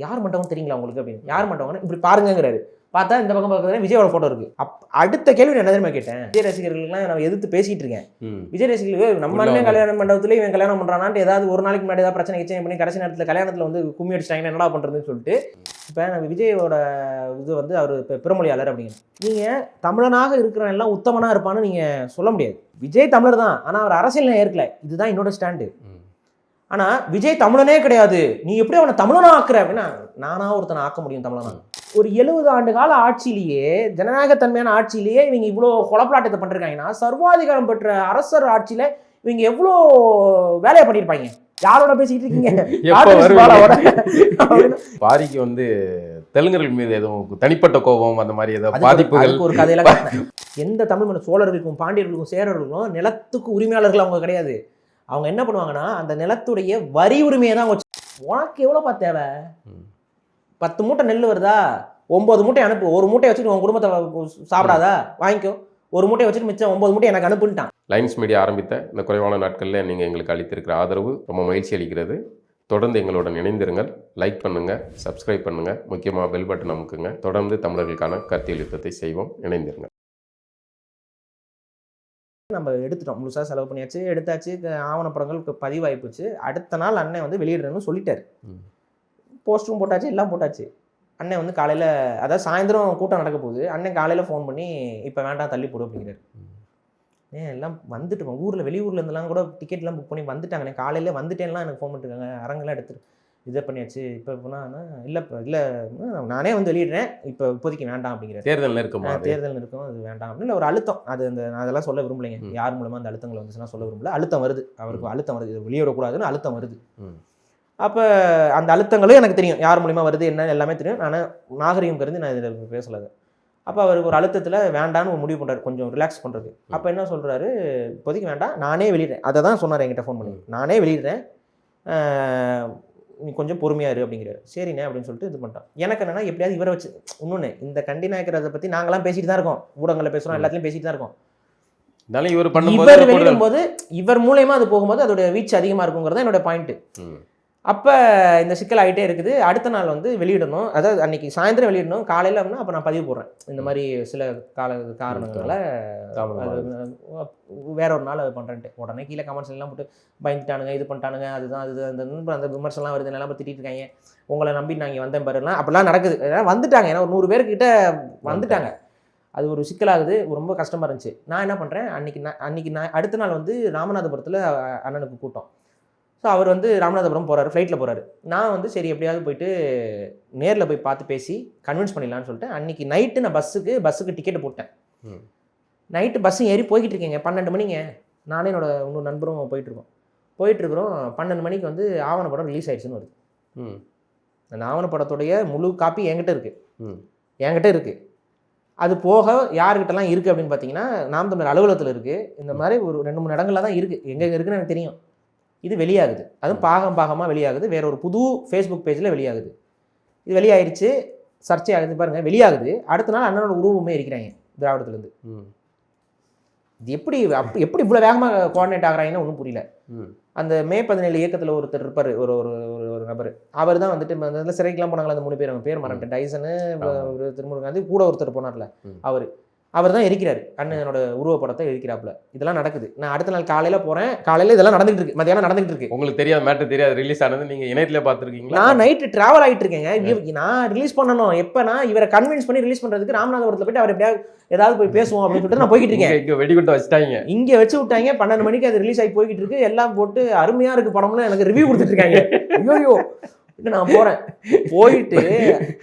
யார் மண்டபம் தெரியுங்களா உங்களுக்கு அப்படின்னு. யார் மண்டபம்னு இப்படி பாருங்கிறாரு. பார்த்தா இந்த பக்கம் பார்க்குறது விஜயோட ஃபோட்டோ இருக்கு. அடுத்த கேள்வி என்ன தெரியுமா கேட்டேன், விஜய் ரசிகர்களுக்குலாம் நான் எதிர்த்து பேசிட்டு இருக்கேன். விஜய் ரசிகர்களுக்கு நம்ம அண்ணன் கல்யாண மண்டபத்துல இவன் கல்யாணம் பண்றானான்ட்டு ஏதாவது ஒரு நாளைக்கு முன்னாடி ஏதாவது பிரச்சனை கிச்சனை பண்ணி கடைசி நேரத்தில் கல்யாணத்தில் வந்து கும்மி அடிச்சிட்டாங்கன்னா என்னடா பண்றதுன்னு சொல்லிட்டு இப்போ நம்ம விஜயோட இது வந்து அவர் இப்போ பிறமொழியாளர் அப்படிங்க. நீங்கள் தமிழனாக இருக்கிறவன் எல்லாம் உத்தமனாக இருப்பான்னு நீங்கள் சொல்ல முடியாது. விஜய் தமிழர் தான், ஆனால் அவர் அரசியல் ஏற்கல. இதுதான் என்னோட ஸ்டாண்டு. ஆனால் விஜய் தமிழனே கிடையாது, நீ எப்படி அவனை தமிழனா ஆக்குற அப்படின்னா, நானா ஒருத்தனை ஆக்க முடியும் தமிழனா? ஒரு 70 ஆண்டு கால ஆட்சியிலேயே, ஜனநாயகத்தன்மையான ஆட்சியிலேயே இவங்க இவ்வளோ கொலப்பலாட்டத்தை பண்ணிருக்காங்கன்னா, சர்வாதிகாரம் பெற்ற அரசர் ஆட்சியில இவங்க எவ்வளோ வேலையை பண்ணியிருப்பாங்க. யாரோட பேசிக்கிட்டு இருக்கீங்க? பாரிக்கு வந்து தெலுங்கர்கள் மீது எதுவும் தனிப்பட்ட கோபம் அந்த மாதிரி ஏதாவது பாதிப்புகள் ஒரு கதையெல்லாம் எந்த தமிழ் மன்னர் சோழர்களுக்கும் பாண்டியர்களுக்கும் சேரர்களுக்கும் நிலத்துக்கு உரிமையாளர்கள் அவங்க கிடையாது. அவங்க என்ன பண்ணுவாங்கன்னா அந்த நிலத்துடைய வரி உரிமையை தான் வச்சு, உனக்கு எவ்வளோப்பா தேவை? 10 மூட்டை நெல் வருதா, 9 மூட்டை அனுப்பு. ஒரு மூட்டையை வச்சுட்டு உன் குடும்பத்தை சாப்பிடாதா, வாங்கிக்கோ. ஒரு மூட்டையை வச்சுட்டு மிச்சம் 9 மூட்டை எனக்கு அனுப்புன்ட்டான். லைன்ஸ் மீடியா ஆரம்பித்த இந்த குறைவான நாட்களில் நீங்கள் எங்களுக்கு அளித்திருக்கிற ஆதரவு ரொம்ப மகிழ்ச்சி அளிக்கிறது. தொடர்ந்து எங்களுடன் இணைந்திருங்கள். லைக் பண்ணுங்கள், சப்ஸ்கிரைப் பண்ணுங்கள், முக்கியமாக பெல் பட்டன் அமுக்குங்க. தொடர்ந்து தமிழர்களுக்கான கருத்தியல் யுத்தத்தை செய்வோம். இணைந்திருங்கள். நம்ம எடுத்துட்டோம், முழுசாக செலவு பண்ணியாச்சு, எடுத்தாச்சு, ஆவணப்படங்கள் பதிவாயிப்போச்சு. அடுத்த நாள் அண்ணன் வந்து வெளியிடுறேன்னு சொல்லிட்டாரு. போஸ்டரும் போட்டாச்சு, எல்லாம் போட்டாச்சு. அண்ணன் வந்து காலையில், அதாவது சாயந்தரம் கூட்டம் நடக்க போகுது. அண்ணன் காலையில் ஃபோன் பண்ணி இப்போ வேண்டாம் தள்ளி போடு அப்படிங்கிறாரு. எல்லாம் வந்துட்டு ஊரில் வெளியூரில் இருந்தெல்லாம் கூட டிக்கெட்லாம் புக் பண்ணி வந்துட்டாங்கண்ணே. காலையில் வந்துட்டேன்லாம் எனக்கு ஃபோன் பண்ணிட்டுருக்காங்க. அரங்கெல்லாம் எடுத்துட்டு இதை பண்ணியாச்சு. இப்போ போனால் இல்லை நானே வந்து வெளியிடுறேன், இப்போ இப்போதைக்கு வேண்டாம் அப்படிங்கிற. தேர்தல் இருக்கும், தேர்தல் இருக்கும், அது வேண்டாம் அப்படின்னு ஒரு அழுத்தம். அது அந்த அதெல்லாம் சொல்ல விரும்பலைங்க. யார் மூலமாக அந்த அழுத்தங்களை வந்துச்சுன்னா சொல்ல விரும்பல. அழுத்தம் வருது, அவருக்கு அழுத்தம் வருது, இது வெளியிடக்கூடாதுன்னு அழுத்தம் வருது. அப்போ அந்த அழுத்தங்களும் எனக்கு தெரியும், யார் மூலிமா வருது என்ன எல்லாமே தெரியும். நான் நாகரிகம் கருதி நான் இதில் பேசலை. அப்போ அவருக்கு ஒரு அழுத்தத்தில் வேண்டான்னு ஒரு முடிவு பண்ணுறாரு, கொஞ்சம் ரிலாக்ஸ் பண்ணுறது. அப்போ என்ன சொல்கிறாரு, இப்போதைக்கு வேண்டாம், நானே வெளியிடுறேன். அதை தான் சொன்னார் என்கிட்ட ஃபோன் பண்ணி, நானே வெளியிடுறேன், நீ கொஞ்சம் பொறுமையாக இரு அப்படிங்கிறாரு. சரிண்ணே அப்படின்னு சொல்லிட்டு இது பண்ணிட்டான். எனக்கு என்னன்னா எப்படியாவது இவரை வச்சு இன்னொன்று இந்த கண்டி நாயக்கரை பற்றி நாங்களாம் பேசிட்டு தான் இருக்கோம், ஊடகங்களில் பேசுகிறோம், எல்லாத்துலையும் பேசிட்டு தான் இருக்கோம். இவர் வெளியிடும்போது இவர் மூலயமா அது போகும்போது அதோட வீச்சு அதிகமாக இருக்குங்கிறது என்னோட பாயிண்ட்டு. அப்போ இந்த சிக்கல் ஆகிட்டே இருக்குது. அடுத்த நாள் வந்து வெளியிடணும், அதாவது அன்றைக்கி சாயந்தரம் வெளியிடணும். காலையில் அப்படின்னா அப்போ நான் பதிவு போடுறேன், இந்த மாதிரி சில காரணங்களால் வேற ஒரு நாள் அது பண்ணுறேன்ட்டு. உடனே கீழே கமெண்ட்ஸ் எல்லாம் போட்டு பயந்துட்டானுங்க, இது பண்ணிட்டானுங்க, அதுதான் அது அந்த விமர்சனம்லாம் வருது, எல்லாம் திட்டிட்டு இருக்காங்க. உங்களை நம்பி நான் இங்கே வந்தேன் பாருலாம், அப்படிலாம் நடக்குது. வந்துட்டாங்க, ஏன்னா ஒரு 100 பேர்கிட்ட வந்துட்டாங்க. அது ஒரு சிக்கலாகுது, ரொம்ப கஷ்டமாக இருந்துச்சு. நான் என்ன பண்ணுறேன், அன்றைக்கி நான் அடுத்த நாள் வந்து ராமநாதபுரத்தில் அண்ணனுக்கு கூட்டம். ஸோ அவர் வந்து ராமநாதபுரம் போகிறாரு, ஃப்ளைட்டில் போகிறாரு. நான் வந்து சரி எப்படியாவது போயிட்டு நேரில் போய் பார்த்து பேசி கன்வின்ஸ் பண்ணிடலான்னு சொல்லிட்டு அன்றைக்கி நைட்டு நான் பஸ்ஸுக்கு டிக்கெட்டு போட்டேன். நைட்டு பஸ்ஸு ஏறி போய்கிட்டு இருக்கேங்க, 12 மணிங்க. நானே என்னோட இன்னொரு நண்பரும் போயிட்டுருக்குறோம். 12 மணிக்கு வந்து ஆவணப்படம் ரிலீஸ் ஆகிடுச்சுன்னு வருது. அந்த ஆவணப்படத்துடைய முழு காப்பி என்கிட்ட இருக்குது. அது போக யாருக்கிட்டலாம் இருக்குது அப்படின்னு பார்த்தீங்கன்னா, நாம் தமிழர் அலுவலகத்தில் இருக்குது. இந்த மாதிரி ஒரு 2-3 இடங்களில் தான் இருக்குது. எங்கே இருக்குன்னு எனக்கு தெரியும். இது வெளியாகுது, அதுவும் பாகமாக வெளியாகுது. வேற ஒரு புது ஃபேஸ்புக் பேஜில் வெளியாகுது. இது வெளியாகிடுச்சு, சர்ச்சை ஆகுது பாருங்கள், வெளியாகுது. அடுத்த நாள் அண்ணனோட உருவமே இருக்கிறாங்க திராவிடத்துலேருந்து. இது எப்படி இவ்வளோ வேகமாக கோஆர்டினேட் ஆகிறாங்கன்னு ஒன்றும் புரியல. அந்த மே 17 இயக்கத்தில் ஒருத்தர் இருப்பார், ஒரு நபர். அவர் தான் வந்துட்டு அந்த சிறைக்கெல்லாம் போனாங்களா அந்த 3 பேர், அவங்க பேர் மறந்துட்டேன், டைசனு, திருமுருகாந்தி, கூட ஒருத்தர் போனார்ல, அவர் தான் எரிக்கிறாரு, அண்ணனோட உருவப்படத்தை எரிக்கிறாப்புல. இதெல்லாம் நடக்குது. நான் அடுத்த நாள் காலையில் போகிறேன், காலையில் இதெல்லாம் நடந்துகிட்டு இருக்கு, மத்தியானம் நடந்துகிட்டு இருக்கு. உங்களுக்கு தெரியாது, மேட்டர் தெரியாது, ரிலீஸ் ஆனது நீங்கள் இணையத்தில் பார்த்துருக்கீங்களா? நான் நைட்டு ட்ராவல் ஆகிட்டு இருக்கேங்க. நான் ரிலீஸ் பண்ணணும் எப்போனா, இவரை கன்வின்ஸ் பண்ணி ரிலீஸ் பண்ணுறதுக்கு ராமநாதபுரத்தில் போயிட்டு அவர் எப்படியாவது ஏதாவது போய் பேசுவோம் அப்படின்னு சொல்லிட்டு நான் போய்கிட்டு இருக்கேன். இங்கே வெடிகுண்டை வச்சுட்டாங்க, இங்கே வச்சு விட்டாங்க. 12 மணிக்கு அது ரிலீஸ் ஆகி போய்கிட்டு இருக்கு. எல்லாம் போட்டு அருமையாக இருக்குது படம்னு எனக்கு ரிவ்யூ கொடுத்துட்டு இருக்காங்க. ஐயோ நான் போறேன், போயிட்டு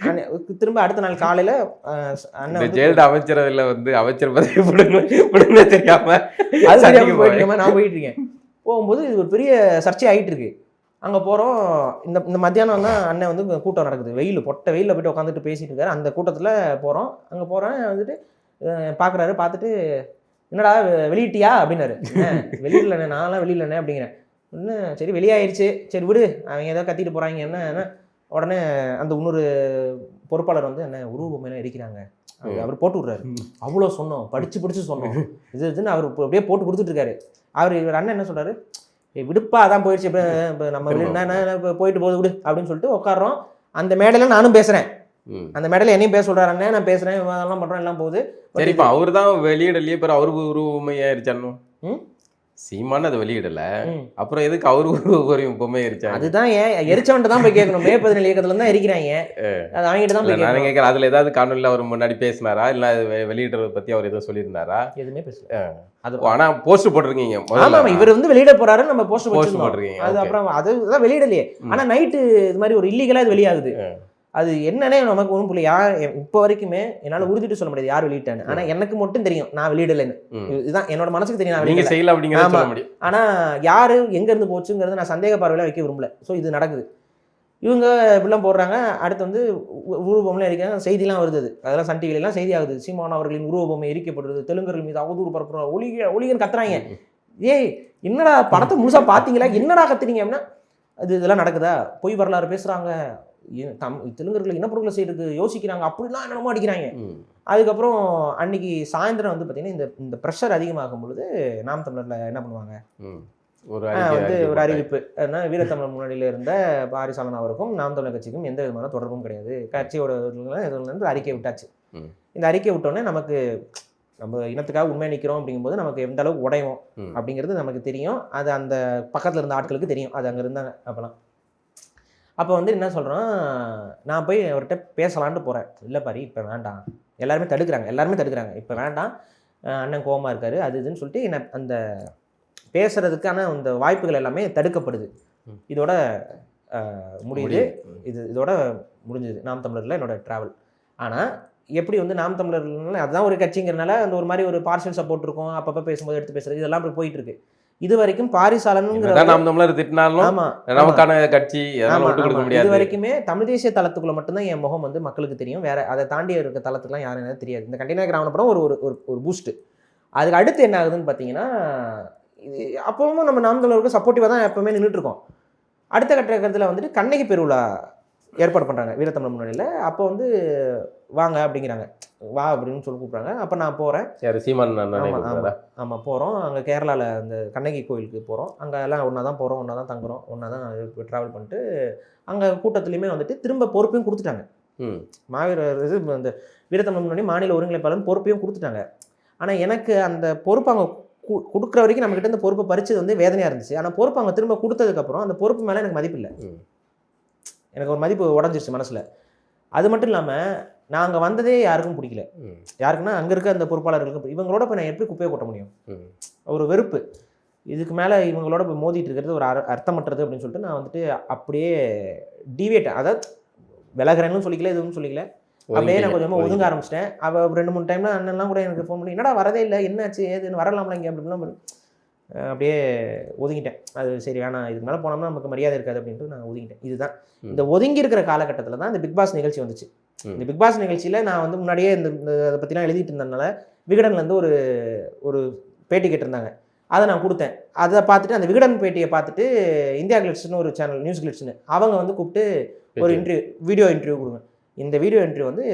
திரும்ப அடுத்த நாள் காலையில அண்ணன் ஜெயலலிதா அமைச்சரவையில் வந்து அமைச்சர் பதவி தெரியாம நான் போயிட்டு இருக்கேன். போகும்போது இது ஒரு பெரிய சர்ச்சை ஆகிட்டு இருக்கு. அங்கே போகிறோம். இந்த மத்தியானம் தான் அண்ணன் வந்து கூட்டம் நடக்குது, பொட்ட வெயிலில் போய்ட்டு உட்காந்துட்டு பேசிட்டு இருக்காரு. அந்த கூட்டத்தில் போகிறோம். அங்கே போகிறேன், வந்துட்டு பார்க்குறாரு. பார்த்துட்டு என்னடா வெளியிட்டியா அப்படின்னாரு. வெளியிடலண்ணே, நான்லாம் வெளியிடலண்ணே அப்படிங்கிறேன். இன்னும் சரி வெளியாயிருச்சு, சரி விடு, அவங்க ஏதோ கத்திட்டு போகிறாங்க என்ன. உடனே அந்த இன்னொரு பொறுப்பாளர் வந்து என்ன உருவமையெல்லாம் எரிக்கிறாங்க, அவர் போட்டு விட்றாரு. அவ்வளோ சொன்னோம், படித்து சொன்னோம், இதுன்னு அவர் அப்படியே போட்டு கொடுத்துட்ருக்காரு. இவர் அண்ணன் என்ன சொல்கிறாரு, விடுப்பா அதான் போயிடுச்சு, இப்போ நம்ம என்ன போயிட்டு போகுது விடு அப்படின்னு சொல்லிட்டு உட்காரோம். அந்த மேடையில் நானும் பேசுகிறேன், ம். அந்த மேடையில் என்னையும் பேச சொல்கிறாருன்னே, நான் பேசுகிறேன், அதெல்லாம் பண்ணுறோம், எல்லாம் போகுது. சரி, இப்போ அவர் தான் வெளியிடலையே, பிறகு அவரு உருவமையாயிருச்சானோ? ம் சீமான் அதை வெளியிடல, ம் அப்புறம் எதுக்கு அவரு உருவமையாயிருச்சாங்க? அதுதான் ஏன் எரிச்சவன்ட்டு தான் போய் கேட்கணும். மே 17 இயக்கத்துல தான் எரிக்கிறாங்க, அது அவங்ககிட்ட தான் போய் நான் கேட்கணும். கேட்கறேன், அதுல ஏதாவது காணொலியில் அவர் முன்னாடி பேசினாரா, இல்ல வெளியிடுறத பத்தி அவர் எதுவும் சொல்லியிருந்தாரா? எதுவுமே பேசல. அது ஆனா போஸ்ட் போட்டிருக்கீங்க ஆமா, இவர் வந்து வெளியிட போறாரு, நம்ம போஸ்ட் போஸ்ட் போட்டுருக்கோம். போட்டிருக்கீங்க. அது Okay. அப்புறம் அதுதான் வெளியிடலையே. ஆனா நைட்டு இது மாதிரி ஒரு இல்லீகலா இது வெளியாகுது. அது என்னன்னே நமக்கு ஒன்றும் புரியல. இப்போ வரைக்குமே என்னால உறுதிட்டு சொல்ல முடியாது யார் வெளியிட்டான்னு. ஆனா எனக்கு மட்டும் தெரியும் நான் வெளியிடலைன்னு. இதுதான் என்னோட மனசுக்கு தெரியும், நான் நீங்க வெளியிடல. செய்யல அப்படிங்கறத சொல்ல முடியும். ஆனா யாரு எங்க இருந்து போச்சுங்கிறத நான் சந்தேக பார்வையில வைக்க விரும்பல. ஸோ இது நடக்குது, இவங்க இப்படிலாம் போடுறாங்க. அடுத்து வந்து உருவபொம்மைலாம் எரிக்கிறாங்க, செய்திலாம் வருது. அதெல்லாம் சன் டிவிலாம் செய்தி ஆகுது. சீமான் அவர்களின் உருவபொம்மை எரிக்கப்படுறது, தெலுங்கர்கள் மீது அவதூறு பரப்புறாங்க, ஒளிகன்னு கத்துறாங்க. ஏய் என்னடா படத்தை முழுசா பாத்தீங்களா, என்னடா கத்துறீங்க அப்படின்னா, இதெல்லாம் நடக்குதா, பொய் வரலாறு பேசுறாங்க, தெலுங்கர்கள் இனப்படுகொலை செய்யறதுக்கு யோசிக்கிறாங்க, அப்படிலாம் என்னமோ அடிக்கிறாங்க. அதுக்கப்புறம் அன்னைக்கு சாயந்தரம் வந்து பார்த்தீங்கன்னா இந்த ப்ரெஷர் அதிகமாகும் பொழுது நாம் தமிழர்ல என்ன பண்ணுவாங்க, வந்து ஒரு அறிவிப்பு. ஏன்னா வீரத்தமிழர் முன்னாடியில் இருந்த பாரிசாலன் அவருக்கும் நாம் தமிழர் கட்சிக்கும் எந்த விதமான தொடர்பும் கிடையாது, கட்சியோட இருந்து அறிக்கை விட்டாச்சு. இந்த அறிக்கை விட்டோன்னே நமக்கு நம்ம இனத்துக்காக உண்மை நிற்கிறோம் அப்படிங்கும்போது நமக்கு எந்த அளவுக்கு உடையும் அப்படிங்கிறது நமக்கு தெரியும். அது அந்த பக்கத்தில் இருந்த ஆட்களுக்கு தெரியும், அது அங்கே இருந்தாங்க அப்போலாம். அப்போ வந்து என்ன சொல்கிறோம், நான் போய் அவர்கிட்ட பேசலான்ட்டு போகிறேன். இல்லை பாரி இப்போ வேண்டாம், எல்லாருமே தடுக்கிறாங்க, இப்போ வேண்டாம், அண்ணன் கோவமாக இருக்காரு, அது இதுன்னு சொல்லிட்டு என்ன அந்த பேசுகிறதுக்கான அந்த வாய்ப்புகள் எல்லாமே தடுக்கப்படுது. இதோட முடியுது, இதோட முடிஞ்சுது நாம் தமிழரில் என்னோட ட்ராவல். ஆனால் எப்படி வந்து நாம் தமிழர்னால அதுதான் ஒரு கட்சிங்கிறனால அந்த ஒரு மாதிரி ஒரு பார்ஷியல் சப்போர்ட் இருக்கும், அப்பப்போ பேசும்போது எடுத்து பேசுறது, இதெல்லாம் அப்படி போயிட்டு இருக்கு. இது வரைக்கும் பாரிசாலனுங்கிற நாம் தமிழர் திட்டினாலும் நமக்கான கட்சி இது வரைக்குமே தமிழ் தேசிய தளத்துக்குள்ள மட்டும்தான் என் முகம் வந்து மக்களுக்கு தெரியும். வேற அதை தாண்டி இருக்க தளத்துக்குலாம் யாரும் தெரியாது. இந்த கண்டினா கிராம படம் ஒரு பூஸ்ட். அதுக்கு அடுத்து என்ன ஆகுதுன்னு பார்த்தீங்கன்னா, அப்பவும் நம்ம நாம் தமிழருக்கு சப்போர்ட்டிவாக தான் எப்பவுமே நின்றுட்டு இருக்கோம். அடுத்த கட்டத்தில் வந்துட்டு கண்ணகி பெருவிழா ஏற்பாடு பண்ணுறாங்க வீரத்தமிழர் முன்னாடியில். அப்போ வந்து வாங்க அப்படிங்கிறாங்க, வா அப்படின்னு சொல்லி கூப்பிட்றாங்க. அப்போ நான் போகிறேன். ஆமாம் போகிறோம். அங்கே கேரளாவில் அந்த கண்ணகி கோயிலுக்கு போகிறோம். அங்கே எல்லாம் ஒன்றா தான் போகிறோம், ஒன்றா தான் தங்குறோம், ஒன்றா தான் ட்ராவல் பண்ணிட்டு அங்கே கூட்டத்துலேயுமே வந்துட்டு திரும்ப பொறுப்பையும் கொடுத்துட்டாங்க. மாவீரர் இது அந்த வீரத்தமிழர் முன்னாடி மாநில ஒருங்கிணைப்பாளர் பொறுப்பையும் கொடுத்துட்டாங்க. ஆனால் எனக்கு அந்த பொறுப்பு அவங்க கொடுக்குற வரைக்கும் நம்மக்கிட்ட இந்த பொறுப்பை பறிச்சது வந்து வேதனையாக இருந்துச்சு. ஆனால் பொறுப்பு அவங்க திரும்ப கொடுத்ததுக்கப்புறம் அந்த பொறுப்பு மேலே எனக்கு மதிப்பு இல்லை. எனக்கு ஒரு மதிப்பு உடஞ்சிருச்சு மனசில். அது மட்டும் இல்லாமல் நாங்கள் வந்ததே யாருக்கும் பிடிக்கல. யாருக்குன்னா அங்கே இருக்க அந்த பொறுப்பாளர்களுக்கு இவங்களோட போய் நான் எப்படி குப்பையை கொட்ட முடியும், ஒரு வெறுப்பு. இதுக்கு மேலே இவங்களோட போய் மோதிட்டு இருக்கிறது ஒரு அர்த்தமற்றது அப்படின்னு சொல்லிட்டு நான் வந்துட்டு அப்படியே டிவியேட், அதாவது விலகிறேன்னு சொல்லிக்கல, எதுவும் சொல்லிக்கல, அப்படியே நான் கொஞ்சமாக ஒதுங்க ஆரம்பிச்சிட்டேன். அவள் 2-3 டைம்ல அண்ணன்லாம் கூட எனக்கு ஃபோன் பண்ணி என்னடா வரதே இல்லை, என்னாச்சு ஏதுன்னு, வரலாம்ல இங்கே அப்படின்னா அப்படியே ஒதுங்கிட்டேன். அது சரி வேணாம், இதுக்கு மேலே போனோம்னா நமக்கு மரியாதை இருக்காது அப்படின்ட்டு நான் ஒதுங்கிட்டேன். இதுதான் இந்த ஒதுங்கி இருக்கிற காலகட்டத்தில் தான் இந்த பிக் பாஸ் நிகழ்ச்சி வந்துச்சு. இந்த பிக் பாஸ் நிகழ்ச்சியில் நான் வந்து முன்னாடியே இந்த அதை பற்றிலாம் எழுதிட்டு இருந்ததுனால விகடன்லேருந்து ஒரு பேட்டி கேட்டிருந்தாங்க, அதை நான் கொடுத்தேன். அதை பார்த்துட்டு அந்த விகடன் பேட்டியை பார்த்துட்டு இந்தியா கிளிட்ஸ்னு ஒரு சேனல், நியூஸ் கிளிட்ஸ்னு, அவங்க வந்து கூப்பிட்டு ஒரு வீடியோ இன்டர்வியூ கொடுங்க. இந்த வீடியோ இன்டர்வியூ வந்து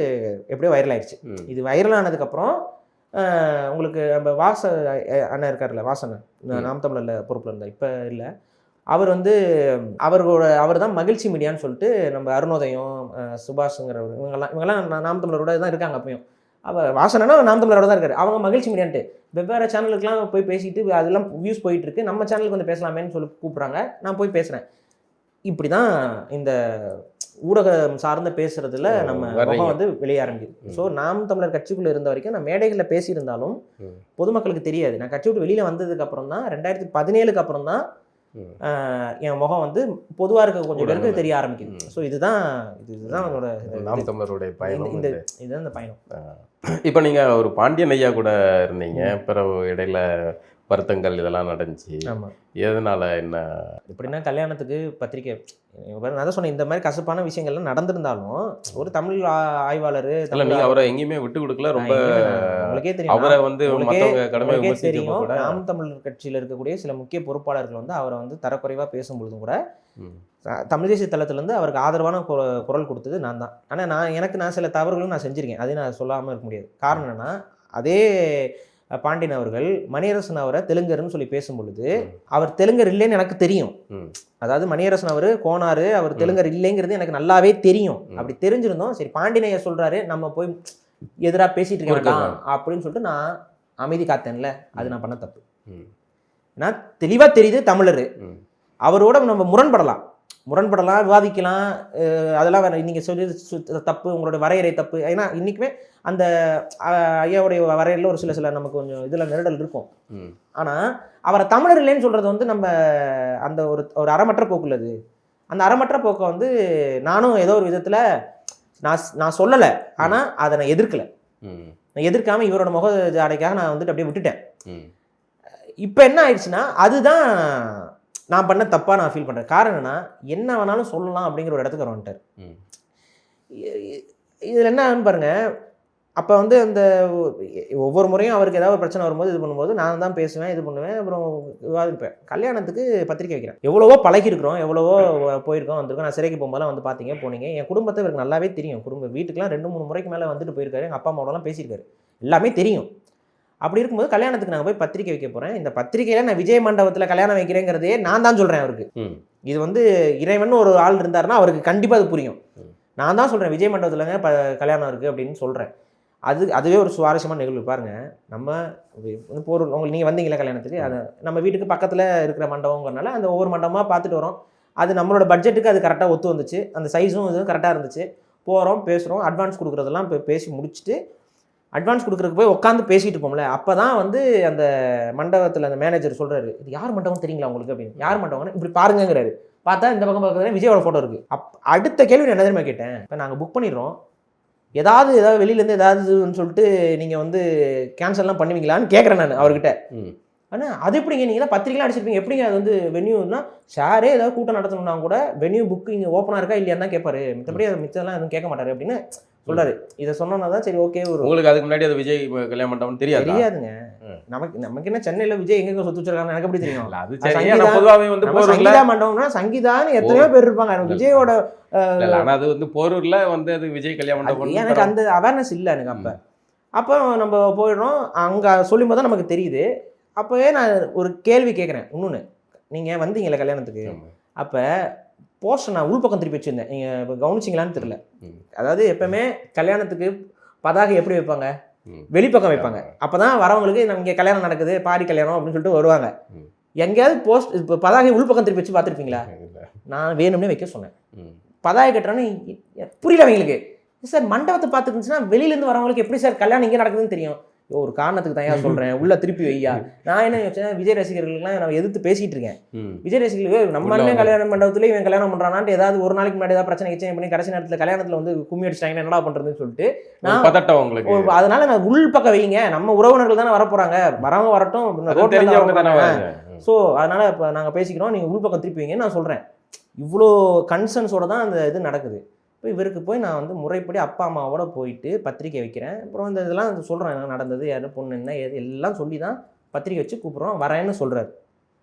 எப்படியோ வைரல் ஆயிடுச்சு. இது வைரல் ஆனதுக்கப்புறம் உங்களுக்கு நம்ம வாச அண்ணன் இருக்கார்ல, வாசண்ணன் நாம் தமிழரில் பொறுப்பில் இருந்தார், இப்போ இல்லை. அவர் வந்து அவர் தான் மகிழ்ச்சி மீடியான்னு சொல்லிட்டு நம்ம அருணோதயம், சுபாஷுங்கிறவர், இவங்கெல்லாம் நாம் தமிழரோட தான் இருக்காங்க. அப்பயும் வாசனா நாம் தமிழரோட தான் இருக்காரு. அவங்க மகிழ்ச்சி மீடியான்ட்டு வெவ்வேறு சேனலுக்குலாம் போய் பேசிட்டு அதெல்லாம் வியூஸ் போயிட்டு இருக்கு, நம்ம சேனலுக்கு வந்து பேசலாமேன்னு சொல்லி கூப்பிட்றாங்க. நான் போய் பேசுகிறேன். இப்படி தான் இந்த ஊடகம் சார்ந்த பேசுறதுல நம்ம முகம் வந்து வெளியே ஆரம்பிக்குது. ஸோ நாம் தமிழர் கட்சிக்குள்ள இருந்த வரைக்கும் நான் மேடைகளில் பேசியிருந்தாலும் பொதுமக்களுக்கு தெரியாது. நான் கட்சி விட்டு வெளியில வந்ததுக்கு அப்புறம் தான் 2017க்கு அப்புறம் தான் என் முகம் வந்து பொதுவாக இருக்க கொஞ்சம் பேருக்கு தெரிய ஆரம்பிக்குது. ஸோ இதுதான் என்னோட நாம் தமிழருடைய பயணம். இதுதான் இந்த பயணம். இப்போ நீங்கள் ஒரு பாண்டியன் ஐயா கூட இருந்தீங்க, பிறகு இடையில வருத்தங்கள் இதெல்லாம் நடந்துச்சு. ஆமாம். எதனால என்ன எப்படின்னா கல்யாணத்துக்கு பத்திரிக்கை, நான் தான் சொன்னேன், இந்த மாதிரி கசப்பான விஷயங்கள்லாம் நடந்திருந்தாலும் ஒரு தமிழ் ஆய்வாளர் நீங்கள் அவரை எங்கேயுமே விட்டு கொடுக்கல. ரொம்ப உங்களுக்கே தெரியும், அவரை வந்து தெரியும். நாம் தமிழர் கட்சியில் இருக்கக்கூடிய சில முக்கிய பொறுப்பாளர்கள் வந்து அவரை வந்து தரக்குறைவாக பேசும்பொழுதும் கூட தமிழ் தேசிய தளத்திலேருந்து அவருக்கு ஆதரவான குரல் கொடுத்தது நான் தான். ஆனால் நான் சில தவறுகளும் நான் செஞ்சுருக்கேன், அதையும் நான் சொல்லாமல் இருக்க முடியாது. காரணம் என்னன்னா, அதே பாண்டியன் அவர்கள் மணியரசன் அவரை தெலுங்கர்னு சொல்லி பேசும் பொழுது அவர் தெலுங்கர் இல்லைன்னு எனக்கு தெரியும். அதாவது மணியரசன் அவர் கோனாரு, அவர் தெலுங்கர் இல்லைங்கிறது எனக்கு நல்லாவே தெரியும். அப்படி தெரிஞ்சிருந்தோம், சரி பாண்டியனைய சொல்றாரு நம்ம போய் எதிராக பேசிட்டு இருக்க வேண்டாம் அப்படின்னு சொல்லிட்டு நான் அமைதி காத்தேன்ல, அது நான் பண்ண தப்பு. ஏன்னா தெளிவா தெரியுது தமிழர், அவரோட நம்ம முரண்படலாம், விவாதிக்கலாம், அதெல்லாம் வேற. நீங்கள் சொல்லி தப்பு, உங்களோட வரையறை தப்பு. ஏன்னா இன்றைக்குமே அந்த ஐயாவுடைய வரையறையில் ஒரு சில நமக்கு கொஞ்சம் இதில் நெருடல் இருக்கும். ஆனால் அவரை தமிழர் இல்லைன்னு சொல்கிறது வந்து நம்ம அந்த ஒரு அறமற்ற போக்கு உள்ளது. அந்த அறமற்ற போக்கை வந்து நானும் ஏதோ ஒரு விதத்தில் நான் சொல்லலை, ஆனால் அதை நான் எதிர்க்கலை. நான் எதிர்க்காமல் இவரோட முக அடைக்காக நான் வந்துட்டு அப்படியே விட்டுட்டேன். இப்போ என்ன ஆயிடுச்சுன்னா அதுதான் நான் பண்ண தப்பாக நான் ஃபீல் பண்ணுறேன். காரணம் என்னன்னா, என்ன வேணாலும் சொல்லலாம் அப்படிங்கிற ஒரு இடத்துக்கு வந்துட்டார். இதில் என்னன்னு பாருங்க, அப்போ வந்து அந்த ஒவ்வொரு முறையும் அவருக்கு ஏதாவது பிரச்சனை வரும்போது இது பண்ணும்போது நான் தான் பேசுவேன், இது பண்ணுவேன், அப்புறம் விவாதிப்பேன். கல்யாணத்துக்கு பத்திரிக்கை வைக்கிறேன். எவ்வளவோ பழகிருக்கிறோம், எவ்வளவோ போயிருக்கோம், வந்திருக்கோம். நான் சிறைக்கு போகும்போதெல்லாம் வந்து பார்த்தீங்க போனீங்க. என் குடும்பத்தை இவருக்கு நல்லாவே தெரியும். வீட்டுக்கெலாம் 2-3 முறைக்கு மேலே வந்துட்டு போயிருக்காரு. எங்கள் அப்பா அம்மாவோடலாம் பேசியிருக்காரு, எல்லாமே தெரியும். அப்படி இருக்கும்போது கல்யாணத்துக்கு நாங்கள் போய் பத்திரிக்கை வைக்க போகிறேன். இந்த பத்திரிக்கையில் நான் விஜய் மண்டபத்தில் கல்யாணம் வைக்கிறேங்கிறதே நான் தான் சொல்கிறேன் அவருக்கு. இது வந்து இறைவன் ஒரு ஆள் இருந்தாருன்னா அவருக்கு கண்டிப்பாக அது புரியும். நான் தான் சொல்கிறேன் விஜய் மண்டபத்தில்ங்க கல்யாணம் இருக்குது அப்படின்னு சொல்கிறேன். அதுவே ஒரு சுவாரஸ்யமான நிகழ்வு. பாருங்கள், நம்ம போர் உங்களுக்கு நீங்கள் வந்தீங்களா கல்யாணத்துக்கு, அது நம்ம வீட்டுக்கு பக்கத்தில் இருக்கிற மண்டபங்கிறனால அந்த ஒவ்வொரு மண்டபமாக பார்த்துட்டு வரோம். அது நம்மளோட பட்ஜெட்டுக்கு அது கரெக்டாக ஒத்து வந்துச்சு, அந்த சைஸும் இதுவும் கரெக்டாக இருந்துச்சு. போகிறோம், பேசுகிறோம், அட்வான்ஸ் கொடுக்குறதெல்லாம் இப்போ பேசி முடிச்சுட்டு அட்வான்ஸ் கொடுக்குறதுக்கு போய் உட்காந்து பேசிட்டு போம்ல, அப்போ தான் வந்து அந்த மண்டபத்தில் அந்த மேனேஜர் சொல்கிறாரு, இது யார் மண்டபம் தெரியுங்களா உங்களுக்கு அப்படின்னு. யார் மண்டபம்னு இப்படி பாருங்கிறாரு. பார்த்தா இந்த பக்கம் பார்க்குறது விஜயோட ஃபோட்டோ இருக்குது. அடுத்த கேள்வி என்ன தெரியுமா கேட்டேன், இப்போ நாங்கள் புக் பண்ணிடுறோம், ஏதாவது வெளியிலேருந்து ஏதாவதுன்னு சொல்லிட்டு நீங்கள் வந்து கேன்சல்லாம் பண்ணுவீங்களான்னு கேட்குறேன் நான் அவர்கிட்ட. ஆனால் அது எப்படிங்க, நீங்கள் தான் பத்திரிக்கைலாம் அடிச்சிருப்பீங்க, எப்படிங்க அது வந்து வென்யூனா ஷேரே ஏதாவது கூட்டம் நடத்தணும்னா கூட வென்யூ புக்கு இங்கே ஓப்பனாக இருக்கா இல்லையான்னு தான் கேட்பாரு, மித்தபடி அதை மிச்சம்லாம் எதுவும் கேட்க மாட்டாரு அப்படின்னு சொல்றாரு. இதை சொன்னோன்னா தான் சரி ஓகே. உங்களுக்கு அதுக்கு முன்னாடி அது விஜய் கல்யாணம் மண்டபம் தெரியாதுங்க. நமக்கு என்ன சென்னையில் விஜய் எங்க சொத்து வச்சிருக்காங்க எனக்கு எப்படி தெரியும். சங்கீதா மண்டபம்னா சங்கீதான்னு எத்தனையோ பேர் இருப்பாங்க. எனக்கு விஜயோட அது வந்து போரூர்ல வந்து அது விஜய் கல்யாண மண்டபம், எனக்கு அந்த அவேர்னஸ் இல்லை எனக்கு. அப்போ நம்ம போயிடுறோம், அங்கே சொல்லும் போது தான் நமக்கு தெரியுது. அப்போவே நான் ஒரு கேள்வி கேட்குறேன். இன்னொன்று, நீங்கள் வந்தீங்களே கல்யாணத்துக்கு, அப்போ போஸ்டர் நான் உள்பக்கம் திருப்பி வச்சுருந்தேன், நீங்கள் இப்போ கவனிச்சிங்களான்னு தெரியல. அதாவது எப்பவுமே கல்யாணத்துக்கு பதாகை எப்படி வைப்பாங்க, வெளிப்பக்கம் வைப்பாங்க. அப்போ தான் வரவங்களுக்கு நம்ம இங்கே கல்யாணம் நடக்குது, பாடி கல்யாணம் அப்படின்னு சொல்லிட்டு வருவாங்க. எங்கேயாவது போஸ்ட் இப்போ பதாகை உள்பக்கம் திருப்பி வச்சு பார்த்துருப்பீங்களா? நான் வேணும்னே வைக்க சொன்னேன். பதாகை கட்டுறோன்னு புரியல அவங்களுக்கு. சார் மண்டபத்தை பார்த்துருந்துச்சுன்னா வெளியிலேருந்து வரவங்களுக்கு எப்படி சார் கல்யாணம் இங்கே நடக்குதுன்னு தெரியும். ஒரு காரணத்துக்கு தான் ஏன் சொல்கிறேன், உள்ள திருப்பி வையா. நான் என்ன யோசிச்சேன், விஜய் ரசிகர்களுக்குலாம் நான் எதிர்த்து பேசிட்டு இருக்கேன். விஜய் ரசிகர்களுக்கு நம்ம அண்ணன் கல்யாண மண்டபத்துல இவன் கல்யாணம் பண்ணுறானான்ட்டு ஏதாவது ஒரு நாளைக்கு முன்னாடி ஏதாவது பிரச்சனை கிச்சனை பண்ணி கடைசி நேரத்தில் கல்யாணத்தில் வந்து கும்மி அடிச்சிட்டாங்கன்னா என்னடா பண்ணுறதுன்னு சொல்லிட்டு நான் பதட்டம் உங்களுக்கு. அதனால நான் உள் பக்கம் வைங்க, நம்ம உறவினர்கள் தானே வரப்போகிறாங்க, வரவங்க வரட்டும், ஸோ அதனால இப்போ நாங்கள் பேசிக்கிறோம், நீங்கள் உள் பக்கம் திருப்பி வைங்கன்னு நான் சொல்கிறேன். இவ்வளோ கன்சர்ன்ஸோட தான் அந்த இது நடக்குது. இப்போ இவருக்கு போய் நான் வந்து முறைப்படி அப்பா அம்மாவோட போயிட்டு பத்திரிக்கை வைக்கிறேன். அப்புறம் இந்த இதெல்லாம் சொல்கிறேன், என்ன நடந்தது, யார் பொண்ணு என்ன எல்லாம் சொல்லி தான் பத்திரிக்கை வச்சு கூப்பிட்றோம், வரேன்னு சொல்கிறாரு.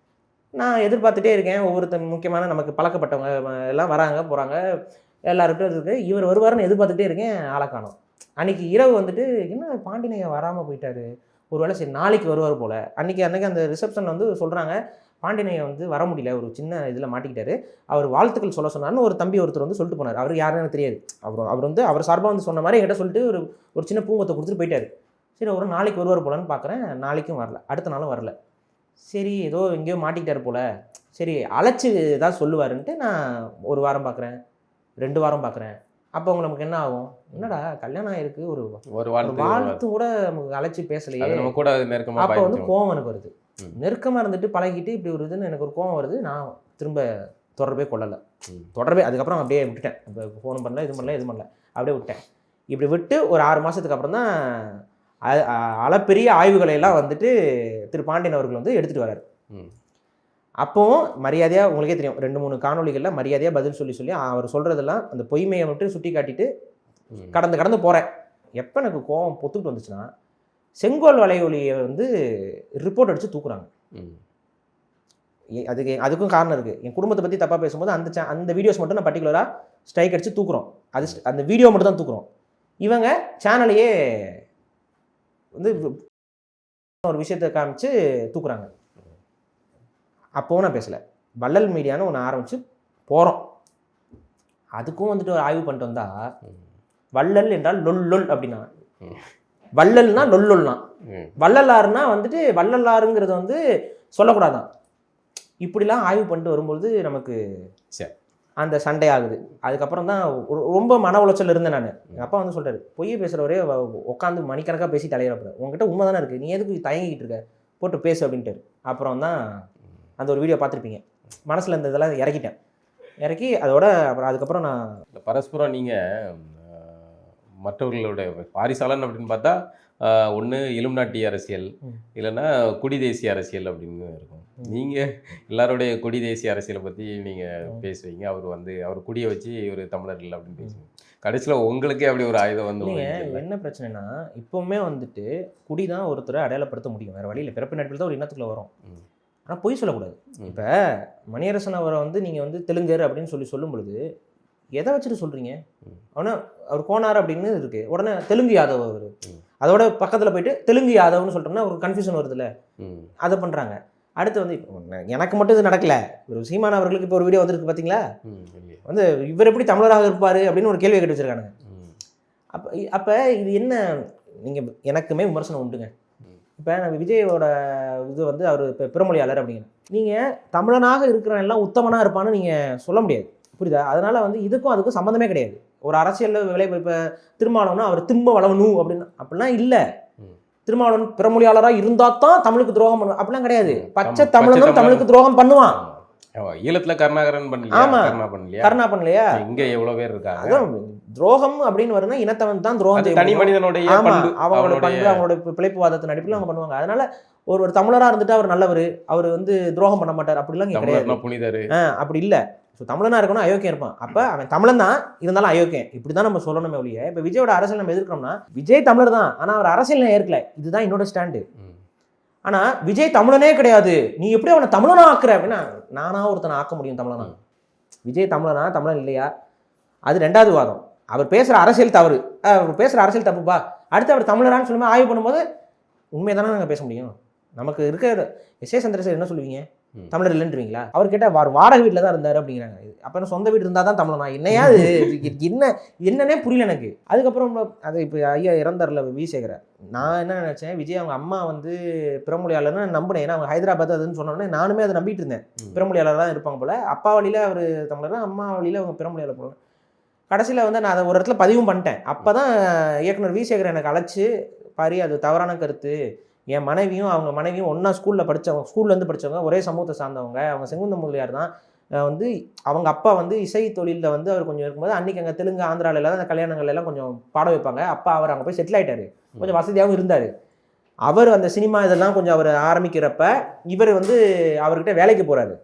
நான் எதிர்பார்த்துட்டே இருக்கேன். ஒவ்வொருத்தர் முக்கியமான நமக்கு பழக்கப்பட்டவங்க எல்லாம் வராங்க போகிறாங்க, எல்லாருக்கும் இருக்குது. இவர் வருவாருன்னு எதிர்பார்த்துட்டே இருக்கேன், ஆளை காணோம். அன்றைக்கி இரவு வந்துட்டு என்ன பாண்டியனையா வராமல் போயிட்டாரு, ஒரு வேளை சரி நாளைக்கு வருவார் போல். அன்றைக்கி அந்த ரிசப்ஷனில் வந்து சொல்கிறாங்க, பாண்டியனையை வந்து வர முடியல, ஒரு சின்ன இதில் மாட்டிக்கிட்டாரு, அவர் வாழ்த்துக்கள் சொல்ல சொன்னார்னு ஒரு தம்பி ஒருத்தர் வந்து சொல்லிட்டு போனார். அவர் யாருன்னு எனக்கு தெரியாது. அவர் வந்து அவர் சார்பாக வந்து சொன்ன மாதிரி என்கிட்ட சொல்லிட்டு ஒரு சின்ன பூங்கொத்தை கொடுத்துட்டு போயிட்டார். சரி ஒரு நாளைக்கு வருவார் போலன்னு பார்க்குறேன், நாளைக்கும் வரல, அடுத்த நாளும் வரல. சரி ஏதோ எங்கேயோ மாட்டிக்கிட்டார் போல், சரி அழைச்சி ஏதாவது சொல்லுவாருன்ட்டு நான் ஒரு வாரம் பார்க்குறேன், 2 வாரம் பார்க்குறேன். அப்போ நமக்கு என்ன ஆகும், என்னடா கல்யாணம் ஆயிருக்கு, ஒரு வாழ்த்து கூட நமக்கு அழைச்சி பேசலையே, அப்போ வந்து கோவம் எனக்கு வருது. நெருக்கமாக இருந்துட்டு பழகிட்டு இப்படி ஒரு இதுன்னு எனக்கு ஒரு கோவம் வருது. நான் திரும்ப தொடர்பே கொள்ளலை, அதுக்கப்புறம் அப்படியே விட்டுட்டேன். இப்போ ஃபோனும் பண்ணல, இது பண்ணல, அப்படியே விட்டேன். இப்படி விட்டு ஒரு 6 மாதத்துக்கு அப்புறம் தான் அளப்பெரிய ஆய்வுகளை எல்லாம் வந்துட்டு திரு பாண்டியன் அவர்கள் வந்து எடுத்துகிட்டு வராரு. அப்போவும் மரியாதையாக உங்களுக்கே தெரியும், 2-3 காணொலிகளில் மரியாதையாக பதில் சொல்லி அவர் சொல்கிறதெல்லாம் அந்த பொய்மையை மட்டும் சுட்டி காட்டிட்டு கடந்து போகிறேன். எப்போ எனக்கு கோவம் பொத்துக்கிட்டு வந்துச்சுன்னா, செங்கோல் வலையொலியை வந்து ரிப்போர்ட் அடித்து தூக்குறாங்க. அதுக்கும் காரணம் இருக்குது. என் குடும்பத்தை பற்றி தப்பாக பேசும்போது அந்த வீடியோஸ் மட்டும் நான் பர்டிகுலராக ஸ்ட்ரைக் அடித்து தூக்குறோம். அந்த வீடியோ மட்டும் தான் தூக்குறோம். இவங்க சேனலையே வந்து ஒரு விஷயத்தை காமிச்சு தூக்குறாங்க. அப்போவும் நான் பேசலை. வள்ளல் மீடியான்னு ஒன்று ஆரம்பித்து போகிறோம். அதுக்கும் வந்துட்டு ஒரு ஆய்வு பண்ணிட்டு வந்தா, வள்ளல் என்றால் லொல் லொல் அப்படின்னா, வள்ளல்னா லொல்லொல்னா, வள்ளலாறுனா வந்துட்டு வள்ளலாறுங்கிறது வந்து சொல்லக்கூடாதான். இப்படிலாம் ஆய்வு பண்ணிட்டு வரும்பொழுது நமக்கு அந்த சண்டை ஆகுது. அதுக்கப்புறம் தான் ரொம்ப மன உளைச்சல் இருந்தேன் நான். எங்கள் அப்பா வந்து சொல்கிறாரு, பொய்யை பேசுகிறவரே உட்காந்து மணிக்கணக்காக பேசி தலையிடப்படாது, உங்ககிட்ட உண்மை தானே இருக்குது, நீ எதுக்கு தயங்கிக்கிட்டு இருக்க, போட்டு பேசு அப்படின்ட்டு. அப்புறம் தான் அந்த ஒரு வீடியோ பார்த்துருப்பீங்க, மனசில் இந்த இதெல்லாம் இறக்கி அதோட அப்புறம் அதுக்கப்புறம் நான் பரஸ்பரம் நீங்கள் மற்றவர்களோட வாரிசாளன் அப்படின்னு பார்த்தா ஒன்று இலுமினாட்டி அரசியல், இல்லைன்னா குடி தேசிய அரசியல் அப்படின்னு இருக்கும். நீங்கள் எல்லாருடைய குடி தேசிய அரசியலை பற்றி நீங்கள் பேசுவீங்க, அவர் குடியை வச்சு ஒரு தமிழர் இல்லை அப்படின்னு பேசுவீங்க. கடைசியில் உங்களுக்கே அப்படி ஒரு ஆயுதம் வந்து என்ன பிரச்சனைனா, இப்போவுமே வந்துட்டு குடி தான் ஒருத்தரை அடையாளப்படுத்த முடியும், வேறு வழியில் பிறப்பு நட்பில் தான் ஒரு இனத்துக்குள்ள வரும். ஆனால் பொய் சொல்லக்கூடாது. இப்போ மணியரசன் அவரை வந்து நீங்கள் வந்து தெலுங்கர் அப்படின்னு சொல்லும் பொழுது எதை வச்சுட்டு சொல்கிறீங்க? ஆனால் அவர் கோனார் அப்படின்னு இருக்குது, உடனே தெலுங்கு யாதவ் அவர், அதோட பக்கத்தில் போயிட்டு தெலுங்கு யாதவ்னு சொல்கிறோன்னா ஒரு கன்ஃபியூஷன் வருதுல்ல, அதை பண்ணுறாங்க. அடுத்து வந்து எனக்கு மட்டும் இது நடக்கல, ஒரு சீமான் அவர்களுக்கு இப்போ ஒரு வீடியோ வந்துருக்கு பார்த்தீங்களா, வந்து இவர் எப்படி தமிழராக இருப்பார் அப்படின்னு ஒரு கேள்வி கேட்டு வச்சுருக்கானுங்க. அப்போ இது என்ன, நீங்கள் எனக்குமே விமர்சனம் உண்டுங்க. இப்போ நம்ம விஜயோட இது வந்து அவர் இப்போ பிறமொழியாளர் அப்படிங்கிற, நீங்கள் தமிழனாக இருக்கிறவன் எல்லாம் உத்தமனாக இருப்பான்னு நீங்கள் சொல்ல முடியாது, புரியுதா? அதனால் வந்து இதுக்கும் அதுக்கும் சம்மந்தமே கிடையாது. ஒரு அரசியலில் விளை இப்போ திருமாவளவனா அவர் திம்ப வளவணும் அப்படின்னு அப்படிலாம் இல்லை. திருமாவளவன் பிறமொழியாளராக இருந்தால் தான் தமிழுக்கு துரோகம் பண்ணுவான் அப்படிலாம் கிடையாது. பச்சை தமிழனும் தமிழுக்கு துரோகம் பண்ணுவான். ஈழத்தில் கருணாகரன் பண்ணலையா? ஆமாம், கருணா பண்ணலையா? இங்கே எவ்வளோ பேர் இருக்காங்க. அதான் துரோகம் அப்படின்னு வருதுன்னா இனத்தவன் தான் துரோகம், தனி மனிதனுடைய அவங்களோட பண்பு அவங்களோட பிழைப்புவாதத்தின் அடிப்பில் அவங்க பண்ணுவாங்க. அதனால ஒரு தமிழராக இருந்துட்டு அவர் நல்லவர், அவர் வந்து துரோகம் பண்ண மாட்டார் அப்படிலாம் கிடையாது, புனிதர் அப்படி இல்லை. ஸோ தமிழனா இருக்கணும், அயோக்கியம் இருப்பான். அப்போ அவன் தமிழன் தான், இருந்தாலும் அயோக்கியம், இப்படி தான் நம்ம சொல்லணுமே ஒழிய. இப்போ விஜயோட அரசியல் நம்ம எதிர்க்கிறோம்னா, விஜய் தமிழர் தான், ஆனால் அவர் அரசியல் ஏற்கல, இதுதான் என்னோட ஸ்டாண்டு. ஆனால் விஜய் தமிழனே கிடையாது, நீ எப்படி அவனை தமிழனா ஆக்குற அப்படின்னா, நானா ஒருத்தனை ஆக்க முடியும் தமிழனா? விஜய் தமிழனா தமிழன் இல்லையா? அது ரெண்டாவது வாதம். அவர் பேசுகிற அரசியல் தவறு, அவர் பேசுகிற அரசியல் தப்புப்பா. அடுத்து அவர் தமிழரான்னு சொல்லும்போது ஆய்வு பண்ணும்போது உண்மையை தானே நாங்கள் பேச முடியும். நமக்கு இருக்க எஸ் ஏ சந்திரசேகர் என்ன சொல்லுவீங்க, தமிழர் இல்லைன்றீங்களா? அவர் கேட்டால் வாடகை வீட்டில் தான் இருந்தார் அப்படிங்கிறாங்க. அப்போ சொந்த வீடு இருந்தால் தான் தமிழனா? என்னையா என்னன்னே புரியல எனக்கு. அதுக்கப்புறம் அது இப்போ ஐயா இறந்தார்ல வி சேகர, நான் என்ன நினச்சேன், விஜய் அவங்க அம்மா வந்து பிறமொழியாளர்னு நம்பினேன். ஏன்னா அவங்க ஹைதராபாத் அதுன்னு சொன்னோன்னே நானுமே அதை நம்பிட்டு இருந்தேன், பிறமொழியாளர் தான் இருப்பாங்க போல். அப்பா வழியில் அவர் தமிழர், அம்மா வழியில் அவங்க பிறமொழியாளர் போல. கடைசியில் வந்து நான் அதை ஒரு இடத்துல பதிவும் பண்ணிட்டேன். அப்போ தான் இயக்குனர் வி சேகர் எனக்கு அழைச்சி, பாரி அது தவறான கருத்து, என் மனைவியும் அவங்க மனைவியும் ஒன்றா ஸ்கூல்லேருந்து படித்தவங்க, ஒரே சமூகத்தை சார்ந்தவங்க, அவங்க செங்குந்த முதலியார் தான். வந்து அவங்க அப்பா வந்து இசை தொழிலில் வந்து அவர் கொஞ்சம் இருக்கும்போது அன்றைக்கி அங்கே தெலுங்கு ஆந்திராவில் அந்த கல்யாணங்கள் எல்லாம் கொஞ்சம் பாட வைப்பாங்க. அப்பா அவர் அங்கே போய் செட்டில் ஆகிட்டார், கொஞ்சம் வசதியாகவும் இருந்தார். அவர் அந்த சினிமா இதெல்லாம் கொஞ்சம் அவர் ஆரம்பிக்கிறப்ப இவர் வந்து அவர்கிட்ட வேலைக்கு போகிறாரு,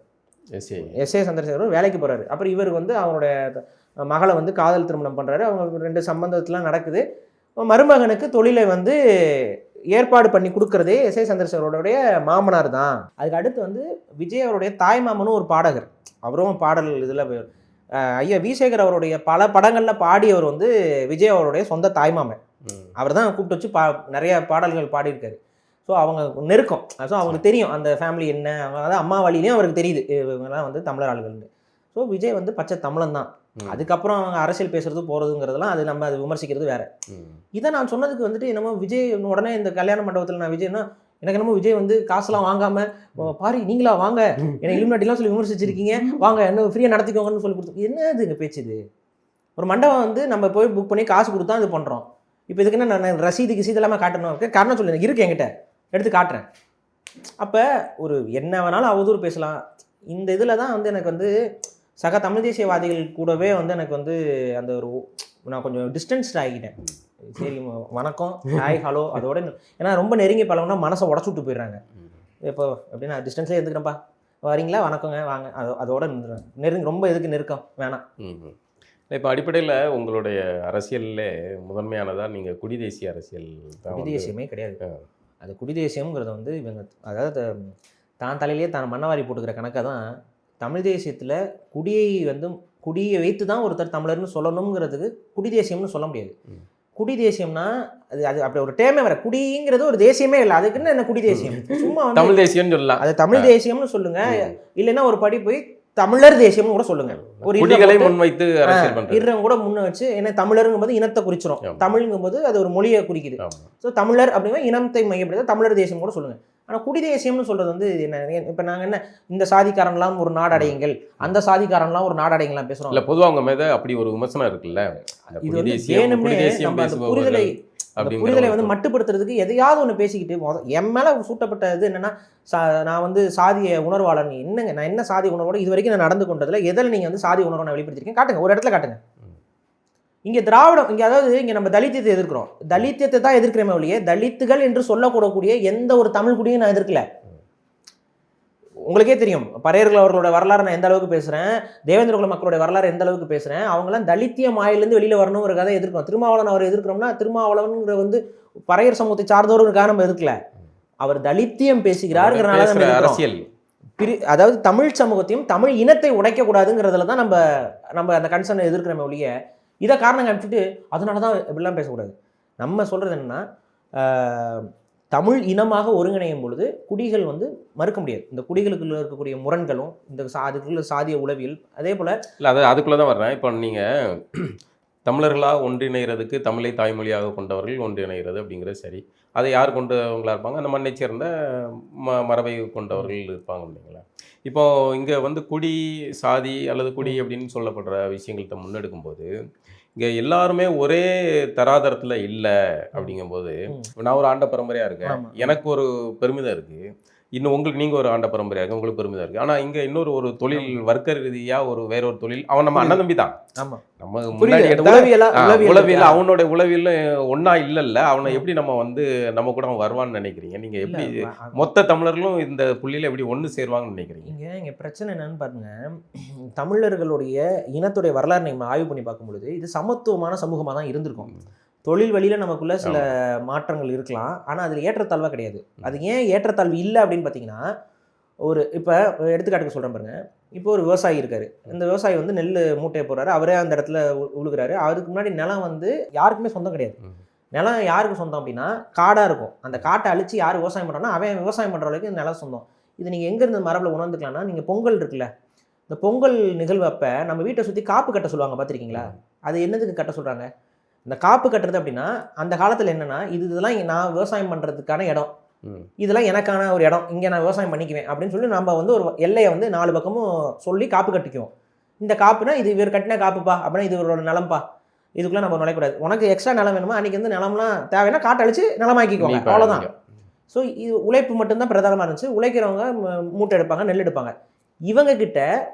எஸ் ஏ சந்திரசேகர் வேலைக்கு போகிறாரு. அப்புறம் இவர் வந்து அவருடைய மகளை வந்து காதல் திருமணம் பண்ணுறாரு. அவங்க 2 சம்பந்தத்துலாம் நடக்குது. மருமகனுக்கு தொழிலை வந்து ஏற்பாடு பண்ணி கொடுக்குறதே எஸ் ஏ சந்திரசேகரோடைய மாமனார் தான். அதுக்கு அடுத்து வந்து விஜய் அவருடைய தாய் மாமனும் ஒரு பாடகர், அவரும் பாடல் இதில் ஐயா வி சேகர் அவருடைய பல படங்களில் பாடியவர் வந்து விஜய் அவருடைய சொந்த தாய்மாமன். அவர் தான் கூப்பிட்டு வச்சு நிறைய பாடல்கள் பாடியிருக்காரு. ஸோ அவங்க நெருக்கம், ஸோ அவங்களுக்கு தெரியும் அந்த ஃபேமிலி என்ன, அதாவது அம்மா வழியிலையும் அவருக்கு தெரியுது இவங்கெல்லாம் வந்து தமிழர் ஆளுகள்னு. ஸோ விஜய் வந்து பச்சை தமிழன் தான். அதுக்கப்புறம் அவங்க அரசியல் பேசுறது போகிறதுங்கிறதுலாம் அது நம்ம அது விமர்சிக்கிறது வேற. இதை நான் சொன்னதுக்கு வந்துட்டு என்னமோ விஜய் உடனே இந்த கல்யாண மண்டபத்தில் நான் விஜய்னா எனக்கு என்னமோ விஜய் வந்து காசுலாம் வாங்காமல், பாரி நீங்களா வாங்க என்னை இலுமினாட்டிலாம் சொல்லி விமர்சிச்சிருக்கீங்க, வாங்க என்ன ஃப்ரீயாக நடத்திக்கோங்கன்னு சொல்லி கொடுத்து, என்ன இதுங்க பேச்சு இது? ஒரு மண்டபம் வந்து நம்ம போய் புக் பண்ணி காசு கொடுத்தா இது பண்ணுறோம். இப்போ இதுக்கு என்ன நான் ரசீது கிசீது எல்லாமே காட்டணும், காரணம் சொல்லி எனக்கு இருக்கு, என்கிட்ட எடுத்து காட்டுறேன். அப்போ ஒரு என்ன வேணாலும் அவதூறு பேசலாம். இந்த இதில் தான் வந்து எனக்கு வந்து சக தமிழ் தேசியவாதிகள் கூடவே வந்து எனக்கு வந்து அந்த ஒரு நான் கொஞ்சம் டிஸ்டன்ஸ்ட் ஆகிக்கிட்டேன். சரி வணக்கம் ஹாய் ஹலோ அதோட, ஏன்னா ரொம்ப நெருங்கி பழகுனா மனசை உடச்சு விட்டு போயிடுறாங்க. இப்போ அப்படின்னா டிஸ்டன்ஸ்லேயே இருந்துக்கிறேன்ப்பா, வரீங்களா வணக்கங்க வாங்க, அதோட நிறுத்துறேன். ரொம்ப எதுக்கு நெருக்கம் வேணாம். இப்போ அடிப்படையில் உங்களுடைய அரசியலில் முதன்மையானதாக நீங்கள் குடி தேசிய அரசியல் தான். குடி தேசியமே கிடையாது அது. குடி தேசியம்ங்கிறது வந்து இவங்க அதாவது தான் தலையிலேயே தான் மண்ணவாரி போட்டுக்கிற கணக்காக தான். தமிழ் தேசியத்தில் குடியை வைத்து தான் ஒருத்தர் தமிழர்னு சொல்லணுங்கிறதுக்கு குடி தேசியம்னு சொல்ல முடியாது. குடி தேசியம்னா அது அது அப்படி ஒரு டேமே வர குடிங்கிறது ஒரு தேசியமே இல்லை. அதுக்குன்னு என்ன குடி தேசியம்? சும்மா வந்து தமிழ் தேசியம்னு சொல்லலாம். அது தமிழ் தேசியம்னு சொல்லுங்க, இல்லைன்னா ஒரு படி போய் தமிழர் தேசியம்னு கூட சொல்லுங்க. ஒரு குடிகளை முன்வைத்து அரசியல் பண்றது. இருறவங்க கூட முன்ன வச்சு, ஏன்னா தமிழருங்கும் போது இனத்தை குறிச்சிரும், தமிழ்ங்கும் போது அது ஒரு மொழியை குறிக்குது. ஸோ தமிழர் அப்படின்னா இனத்தை மையப்படுத்த தமிழர் தேசியம் கூட சொல்லுங்க. ஆனால் குடி தேசியம்னு சொல்றது வந்து என்ன? இப்போ நாங்கள் என்ன இந்த சாதிக்காரன்லாம் ஒரு நாடடையுங்கள், அந்த சாதிக்காரன்லாம் ஒரு நாடடைங்கலாம் பேசுறோம். இல்லை, பொதுவாக அவங்க மேலே அப்படி ஒரு விமர்சனம் இருக்குல்ல. இது வந்து புரிதலை வந்து மட்டுப்படுத்துறதுக்கு எதையாவது ஒன்று பேசிக்கிட்டு என் மேலே சூட்டப்பட்ட இது என்னன்னா, நான் வந்து சாதிய உணர்வாளர். என்னங்க, நான் என்ன சாதி உணர்வோட இது வரைக்கும் நான் நடந்து கொண்டதில் எதில் நீங்கள் வந்து சாதி உணர்வை நான் வெளிப்படுத்திருக்கேன்? காட்டுங்க, ஒரு இடத்துல காட்டுங்க. இங்கே திராவிடம், இங்கே அதாவது இங்கே நம்ம தலித்தியத்தை எதிர்க்கிறோம், தலித்தியத்தை தான் எதிர்க்கிறேமே ஒழிய தலித்துகள் என்று சொல்லக்கூடக்கூடிய எந்த ஒரு தமிழ் குடியும் நான் எதிர்க்கல. உங்களுக்கே தெரியும், பறையர்கள் அவர்களோட வரலாறு நான் எந்த அளவுக்கு பேசுகிறேன், தேவேந்திரகுல மக்களுடைய வரலாறு எந்த அளவுக்கு பேசுகிறேன். அவங்களாம் தலித்திய மாயிலேருந்து வெளியில் வரணுங்கிற கதை எதிர்க்கிறோம். திருமாவளவன் அவர் எதிர்க்கிறோம்னா, திருமாவளவன்கிற வந்து பறையர் சமூகத்தை சார்ந்தவர்களுக்காக நம்ம எதிர்க்கல, அவர் தலித்தியம் பேசுகிறாருங்கிறனால நம்ம அரசியல் அதாவது தமிழ் சமூகத்தையும் தமிழ் இனத்தை உடைக்கக்கூடாதுங்கிறதுல தான் நம்ம அந்த கன்சர்னை எதிர்க்கிறோமே ஒழிய இதை காரணம் காமிச்சுட்டு அதனால தான் இப்படிலாம் பேசக்கூடாது. நம்ம சொல்கிறது என்னென்னா, தமிழ் இனமாக ஒருங்கிணையும் பொழுது குடிகள் வந்து மறுக்க முடியாது. இந்த குடிகளுக்குள்ள இருக்கக்கூடிய முரண்களும் இந்த அதுக்குள்ள சாதிய உளவியல் அதே போல் இல்லை, அதுக்குள்ளே தான் வர்றேன். இப்போ நீங்கள் தமிழர்களாக ஒன்றிணைகிறதுக்கு தமிழை தாய்மொழியாக கொண்டவர்கள் ஒன்றிணைகிறது அப்படிங்கிறது சரி. அதை யார் கொண்டவங்களாக இருப்பாங்க? அந்த மண்ணை சேர்ந்த மரபை கொண்டவர்கள் இருப்பாங்க இல்லைங்களா? இப்போ இங்கே வந்து குடி சாதி அல்லது குடி அப்படின்னு சொல்லப்படுற விஷயங்கள்ட்ட முன்னெடுக்கும்போது இங்கே எல்லாருமே ஒரே தராதரத்தில் இல்லை. அப்படிங்கும்போது நான் ஒரு ஆண்ட பரம்பரையாக இருக்கேன், எனக்கு ஒரு பெருமிதம் இருக்குது. இன்னும் உங்களுக்கு நீங்கள் ஒரு ஆண்ட பரம்பரையாக இருக்குது, உங்களுக்கு பெருமிதம் இருக்குது. ஆனால் இங்கே இன்னொரு ஒரு தொழில் வர்க்க ரீதியாக ஒரு வேற ஒரு தொழில், அவன் நம்ம அண்ணன் தம்பி தான். நம்ம முன்னாடி உளவியல் அவனோட உளவியல் ஒன்றா இல்லைல்ல, அவனை எப்படி நம்ம வந்து நம்ம கூட அவன் வருவான்னு நினைக்கிறீங்க? நீங்கள் எப்படி மொத்த தமிழர்களும் இந்த புள்ளியில் எப்படி ஒன்று சேருவாங்கன்னு நினைக்கிறீங்க? இங்கே பிரச்சனை என்னன்னு பாருங்க, தமிழர்களுடைய இனத்துடைய வரலாறு நம்ம ஆய்வு பண்ணி பார்க்கும்பொழுது இது சமத்துவமான சமூகமாக தான் இருந்திருக்கும். தொழில் வழியில் நமக்குள்ள சில மாற்றங்கள் இருக்கலாம், ஆனால் அதில் ஏற்றத்தாழ்வாக கிடையாது. அது ஏன் ஏற்றத்தாழ்வு இல்லை அப்படின்னு பார்த்தீங்கன்னா, ஒரு இப்போ எடுத்துக்காட்டுக்கு சொல்கிறேன் பாருங்க. இப்போ ஒரு விவசாயி இருக்காரு, இந்த விவசாயி வந்து நெல் மூட்டையை போடுறாரு, அவரே அந்த இடத்துல உழுகிறாரு. அதுக்கு முன்னாடி நிலம் வந்து யாருக்குமே சொந்தம் கிடையாது. நிலம் யாருக்கு சொந்தம் அப்படின்னா காடாக இருக்கும். அந்த காட்டை அழிச்சு யார் விவசாயம் பண்ணுறான்னா அவன் விவசாயம் பண்ணுற அளவுக்கு நிலம் சொந்தம். இது நீங்கள் எங்கேருந்து மரபில் உணர்ந்துக்கலாம்னா, நீங்கள் பொங்கல் இருக்குல்ல, இந்த பொங்கல் நிகழ்வு அப்போ நம்ம வீட்டை சுற்றி காப்பு கட்ட சொல்லுவாங்க, பார்த்துருக்கீங்களா? அது என்னதுக்கு கட்ட சொல்கிறாங்க? இந்த காப்பு கட்டுறது அப்படின்னா அந்த காலத்தில் என்னென்னா, இதெல்லாம் நான் விவசாயம் பண்ணுறதுக்கான இடம், இதெல்லாம் எனக்கான ஒரு இடம், இங்கே நான் விவசாயம் பண்ணிக்குவேன் அப்படின்னு சொல்லி நம்ம வந்து ஒரு எல்லையை வந்து 4 பக்கமும் சொல்லி காப்பு கட்டிக்குவோம். இந்த காப்புனா இது இவர் கட்டின காப்புப்பா, அப்படின்னா இது இவரோட நிலம்பா, இதுக்குள்ளே நம்ம நுழையக்கூடாது. உனக்கு எக்ஸ்ட்ரா நிலம் வேணுமா, அன்றைக்கி வந்து நிலம்லாம் தேவைன்னா காட்டை அழிச்சு நிலமாக்கிக்கோங்க, அவ்வளோதான். ஸோ இது உழைப்பு மட்டும்தான் பிரதானமாக இருந்துச்சு. உழைக்கிறவங்க மூட்டை எடுப்பாங்க, நெல் எடுப்பாங்க. இவங்க கிட்ட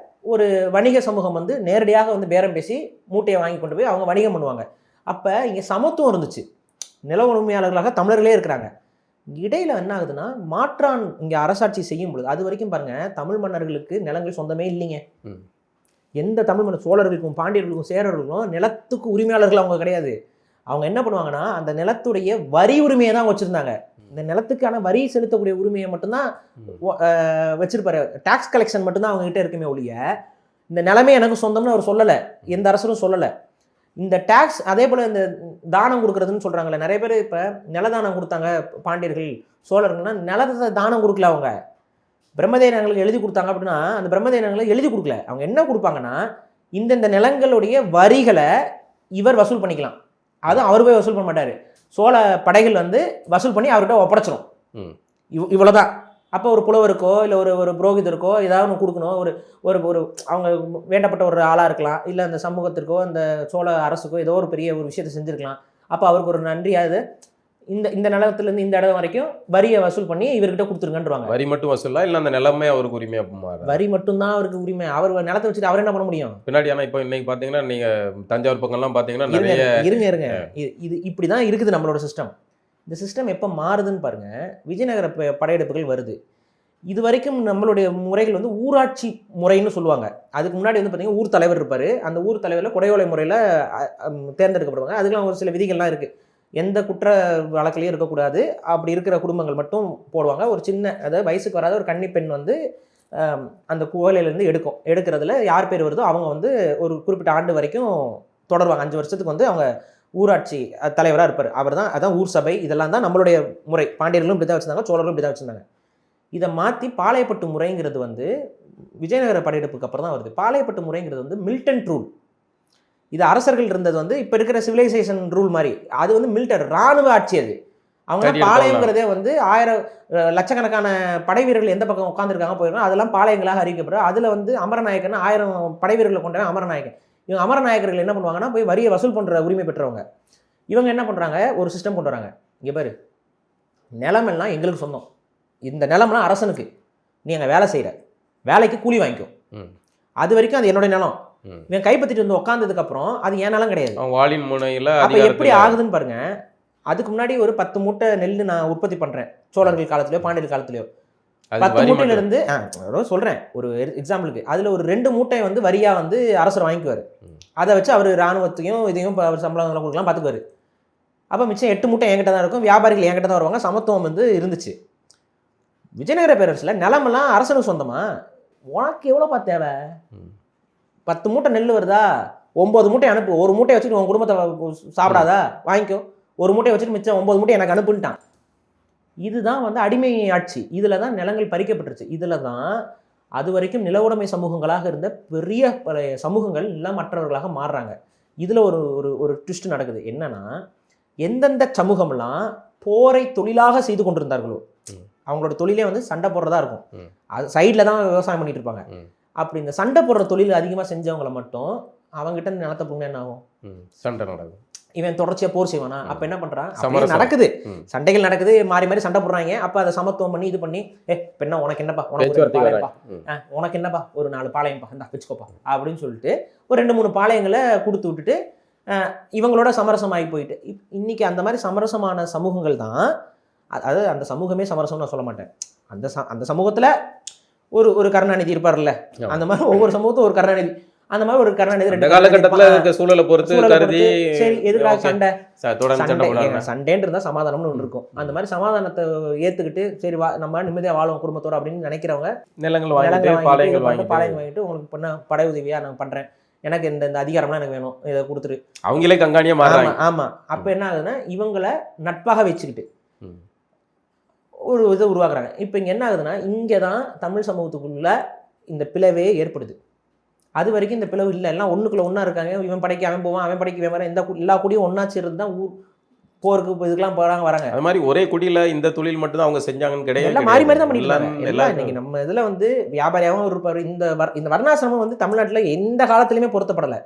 ஒரு வணிக சமூகம் வந்து நேரடியாக வந்து பேரம் பேசி மூட்டையை வாங்கி கொண்டு போய் அவங்க வணிகம் பண்ணுவாங்க. அப்போ இங்கே சமத்துவம் இருந்துச்சு, நில உரிமையாளர்களாக தமிழர்களே இருக்கிறாங்க. இடையில் என்ன ஆகுதுன்னா, மாற்றான் இங்கே அரசாட்சி செய்யும் பொழுது, அது வரைக்கும் பாருங்கள் தமிழ் மன்னர்களுக்கு நிலங்கள் சொந்தமே இல்லைங்க. எந்த தமிழ் மன்னர், சோழர்களுக்கும் பாண்டியர்களுக்கும் சேரர்களுக்கும் நிலத்துக்கு உரிமையாளர்கள் அவங்க கிடையாது. அவங்க என்ன பண்ணுவாங்கன்னா, அந்த நிலத்துடைய வரி உரிமையை தான் வச்சுருந்தாங்க. இந்த நிலத்துக்கான வரி செலுத்தக்கூடிய உரிமையை மட்டும்தான் வச்சிருப்பாரு. டாக்ஸ் கலெக்ஷன் மட்டும்தான் அவங்க கிட்ட இருக்குமே ஒழிய இந்த நிலமே எனக்கு சொந்தம்னு அவர் சொல்லலை, எந்த அரசரும் சொல்லலை. இந்த டேக்ஸ் அதே போல் இந்த தானம் கொடுக்குறதுன்னு சொல்கிறாங்களே, நிறைய பேர் இப்போ நிலதானம் கொடுத்தாங்க பாண்டியர்கள் சோழர்கள்னா, நிலத்தை தானம் கொடுக்கல, அவங்க பிரம்மதேயங்களுக்கு எழுதி கொடுத்தாங்க. அப்படின்னா அந்த பிரம்மதேயங்களை எழுதி கொடுக்கல, அவங்க என்ன கொடுப்பாங்கன்னா, இந்தந்த நிலங்களுடைய வரிகளை இவர் வசூல் பண்ணிக்கலாம், அது அவர் போய் வசூல் பண்ண மாட்டார், சோழ படைகள் வந்து வசூல் பண்ணி அவர்கிட்ட ஒப்படைச்சிடும். இவ்வளோதான். அப்போ ஒரு புலவருக்கோ இல்லை ஒரு புரோகிதருக்கோ ஏதாவது ஒன்று கொடுக்கணும், ஒரு அவங்க வேண்டப்பட்ட ஒரு ஆளாக இருக்கலாம், இல்லை அந்த சமூகத்திற்கோ அந்த சோழ அரசுக்கோ ஏதோ ஒரு பெரிய ஒரு விஷயத்தை செஞ்சுருக்கலாம். அப்போ அவருக்கு ஒரு நன்றியாவது இந்த நிலத்துலேருந்து இந்த இடம் வரைக்கும் வரியை வசூல் பண்ணி இவர்கிட்ட கொடுத்துருங்கன்றாங்க. வரி மட்டும் வசூலா இல்லை அந்த நிலமே அவருக்கு உரிமையாக? வரி மட்டும்தான் அவருக்கு உரிமை. அவர் நிலத்தை வச்சுட்டு அவர் என்ன பண்ண முடியும் பின்னாடி? ஆனால் இப்போ இன்னைக்கு பார்த்தீங்கன்னா நீங்கள் தஞ்சாவூர் பக்கம்லாம் பார்த்தீங்கன்னா நிறைய இருங்க இது இப்படி தான் இருக்குது நம்மளோட சிஸ்டம். இந்த சிஸ்டம் எப்போ மாறுதுன்னு பாருங்கள். விஜயநகர படையெடுப்புகள் வருது. இது வரைக்கும் நம்மளுடைய முறைகள் வந்து ஊராட்சி முறைன்னு சொல்லுவாங்க. அதுக்கு முன்னாடி வந்து பார்த்தீங்கன்னா ஊர் தலைவர் இருப்பார், அந்த ஊர் தலைவரில் குடையோலை முறையில் தேர்ந்தெடுக்கப்படுவாங்க. அதுக்கெல்லாம் ஒரு சில விதிகள்லாம் இருக்குது. எந்த குற்ற வழக்கிலையும் இருக்கக்கூடாது, அப்படி இருக்கிற குடும்பங்கள் மட்டும் போடுவாங்க. ஒரு சின்ன, அதாவது வயசுக்கு வராத ஒரு கன்னி பெண் வந்து அந்த குவலையிலேருந்து எடுக்கிறதுல யார் பேர் வருதோ அவங்க வந்து ஒரு குறிப்பிட்ட ஆண்டு வரைக்கும் தொடருவாங்க. 5 வருஷத்துக்கு வந்து அவங்க ஊராட்சி தலைவராக இருப்பார். அவர் தான் அதான் ஊர் சபை, இதெல்லாம் தான் நம்மளுடைய முறை. பாண்டியர்களும் இப்படி தான் வச்சுருந்தாங்க, சோழர்களும் இப்படி தான் வச்சுருந்தாங்க. இதை மாற்றி பாளையப்பட்டு முறைங்கிறது வந்து விஜயநகர படையெடுப்புக்கு அப்புறம் தான் வருது. பாளையப்பட்டு முறைங்கிறது வந்து மில்டன் ரூல். இது அரசர்கள் இருந்தது வந்து இப்போ இருக்கிற சிவிலைசேஷன் ரூல் மாதிரி. அது வந்து மிலிட்டரி இராணுவ ஆட்சி. அது அவங்க பாளையங்கிறதே வந்து 1000 லட்சக்கணக்கான படை வீரர்கள் எந்த பக்கம் உட்காந்துருக்காங்க போயிருக்காங்க, அதெல்லாம் பாளையங்களாக அறிவிக்கப்படும். அதில் வந்து அமரநாயக்கன் 1000 படை வீரர்களை கொண்டவன் அமரநாயக்கன். இவங்க அமரநாயக்கர்கள் என்ன பண்ணுவாங்கன்னா போய் வரியை வசூல் பண்ணுற உரிமை பெற்றவங்க. இவங்க என்ன பண்ணுறாங்க, ஒரு சிஸ்டம் கொண்டு வராங்க. இங்கே பாரு, நிலமெல்லாம் எங்களுக்கு சொந்தம், இந்த நிலம்லாம் அரசனுக்கு, நீ அங்கே வேலை செய்கிற வேலைக்கு கூலி வாங்கிக்கோ, அது வரைக்கும் அது என்னுடைய நிலம். இவன் கைப்பற்றிட்டு வந்து உட்காந்ததுக்கப்புறம் அது என் நிலம் கிடையாது. வாளின் முனையில் அப்போ எப்படி ஆகுதுன்னு பாருங்க. அதுக்கு முன்னாடி ஒரு 10 மூட்டை நெல் நான் உற்பத்தி பண்ணுறேன், சோழர்கள் காலத்துலையோ பாண்டியர் காலத்துலையோ 10 மூட்டையிலிருந்து சொல்கிறேன் ஒரு எக்ஸாம்பிளுக்கு, அதில் ஒரு 2 மூட்டை வந்து வரியாக வந்து அரசர் வாங்கிக்குவார். அதை வச்சு அவர் இராணுவத்தையும் இதையும் சம்பளம் கொடுக்கலாம் பார்த்துக்குவார். அப்போ மிச்சம் 8 மூட்டை என்கிட்ட தான் இருக்கும், வியாபாரிகள் என்கிட்ட தான் வருவாங்க. சமத்துவம் வந்து இருந்துச்சு. விஜயநகர பேரரசில் நிலமெல்லாம் அரசனுக்கு சொந்தமா, உனக்கு எவ்வளோப்பா தேவை? 10 மூட்டை நெல் வருதா, 9 மூட்டை அனுப்பு, ஒரு மூட்டையை வச்சுட்டு உன் குடும்பத்தை சாப்பிடாதா, வாங்கிக்கோ, ஒரு மூட்டையை வச்சுட்டு மிச்சம் 9 மூட்டை எனக்கு அனுப்புன்ட்டான். இதுதான் வந்து அடிமை ஆட்சி. இதில் தான் நிலங்கள் பறிக்கப்பட்டுருச்சு. இதில் தான் அது வரைக்கும் நில உடைமை சமூகங்களாக இருந்த பெரிய பழைய சமூகங்கள் எல்லாம் மற்றவர்களாக மாறுறாங்க. இதில் ஒரு ஒரு ஒரு ட்விஸ்ட் நடக்குது. என்னன்னா, எந்தெந்த சமூகம்லாம் போரை தொழிலாக செய்து கொண்டிருந்தார்களோ, அவங்களோட தொழிலே வந்து சண்டை போடுறதா இருக்கும், அது சைடில் தான் விவசாயம் பண்ணிட்டு இருப்பாங்க. அப்படி இந்த சண்டை போடுற தொழில் அதிகமாக செஞ்சவங்களை மட்டும் அவங்ககிட்ட நிலத்தை போங்க என்ன ஆகும், சண்டை நடக்கும். இவன் தொடர்ச்சியாக போர் செய்வானா? அப்போ என்ன பண்ணுறான், நடக்குது, சண்டைகள் நடக்குது, மாறி மாறி சண்டை போடுறாங்க. அப்போ அதை சமத்துவம் பண்ணி இது பண்ணி, பெண்ணா உனக்கு என்னப்பா, உனக்கு என்னப்பா ஒரு 4 பாளையம்ப்பா, இந்த வச்சுக்கோப்பா அப்படின்னு சொல்லிட்டு ஒரு 2-3 பாளையங்களை கொடுத்து விட்டுட்டு இவங்களோட சமரசமாகி போயிட்டு, இன்னைக்கு அந்த மாதிரி சமரசமான சமூகங்கள் தான், அதாவது அந்த சமூகமே சமரசம்னு நான் சொல்ல மாட்டேன், அந்த சமூகத்தில் ஒரு கருணாநிதி இருப்பார்ல, அந்த மாதிரி ஒவ்வொரு சமூகத்தும் ஒரு கருணாநிதி, அந்த மாதிரி ஒரு கருணாநிதி 2 காலகட்டத்தில் இருக்க சூழலை பொறுத்து கருதி சரி எதுக்காக சண்டைன்னு இருந்தால் சமாதானம்னு ஒன்று இருக்கும். அந்த மாதிரி சமாதானத்தை ஏற்றுக்கிட்டு சரி நம்ம நிம்மதியாக வாழும் குடும்பத்தோடு அப்படின்னு நினைக்கிறவங்க நிலங்கள் வாங்கிட்டு உங்களுக்கு பண்ண படை உதவியாக நான் பண்ணுறேன், எனக்கு இந்த அதிகாரம்லாம் எனக்கு வேணும், இதை கொடுத்துரு, அவங்களே கண்காணியாக மாறுறாங்க. ஆமாம். அப்போ என்ன ஆகுதுன்னா, இவங்களை நட்பாக வச்சுக்கிட்டு ஒரு இதை உருவாக்குறாங்க. இப்போ இங்கே என்ன ஆகுதுன்னா, இங்கே தான் தமிழ் சமூகத்துக்குள்ள இந்த பிளவே ஏற்படுது. அது வரைக்கும் இந்த பிளவு இல்லை, எல்லாம் ஒன்றுக்குள்ள ஒன்றா இருக்காங்க. இவன் படைக்கு அவன் போவான், அவன் படைக்கு இவன் வர, எல்லா குடியும் ஒன்றா சேர்ந்து தான் ஊர் போருக்கு இதுக்கெல்லாம் போகிறாங்க வராங்க. அது மாதிரி ஒரே குடியில் இந்த தொழில் மட்டும் தான் அவங்க செஞ்சாங்கன்னு கிடையாது, எல்லாம் மாறி மாறி தான் பண்ணிக்கலாம். எல்லாம் இன்னைக்கு நம்ம இதில் வந்து வியாபாரியாகவும் இருப்பார். இந்த வர்ணாசிரமம் வந்து தமிழ்நாட்டில் எந்த காலத்துலையுமே பொருத்தப்படலை.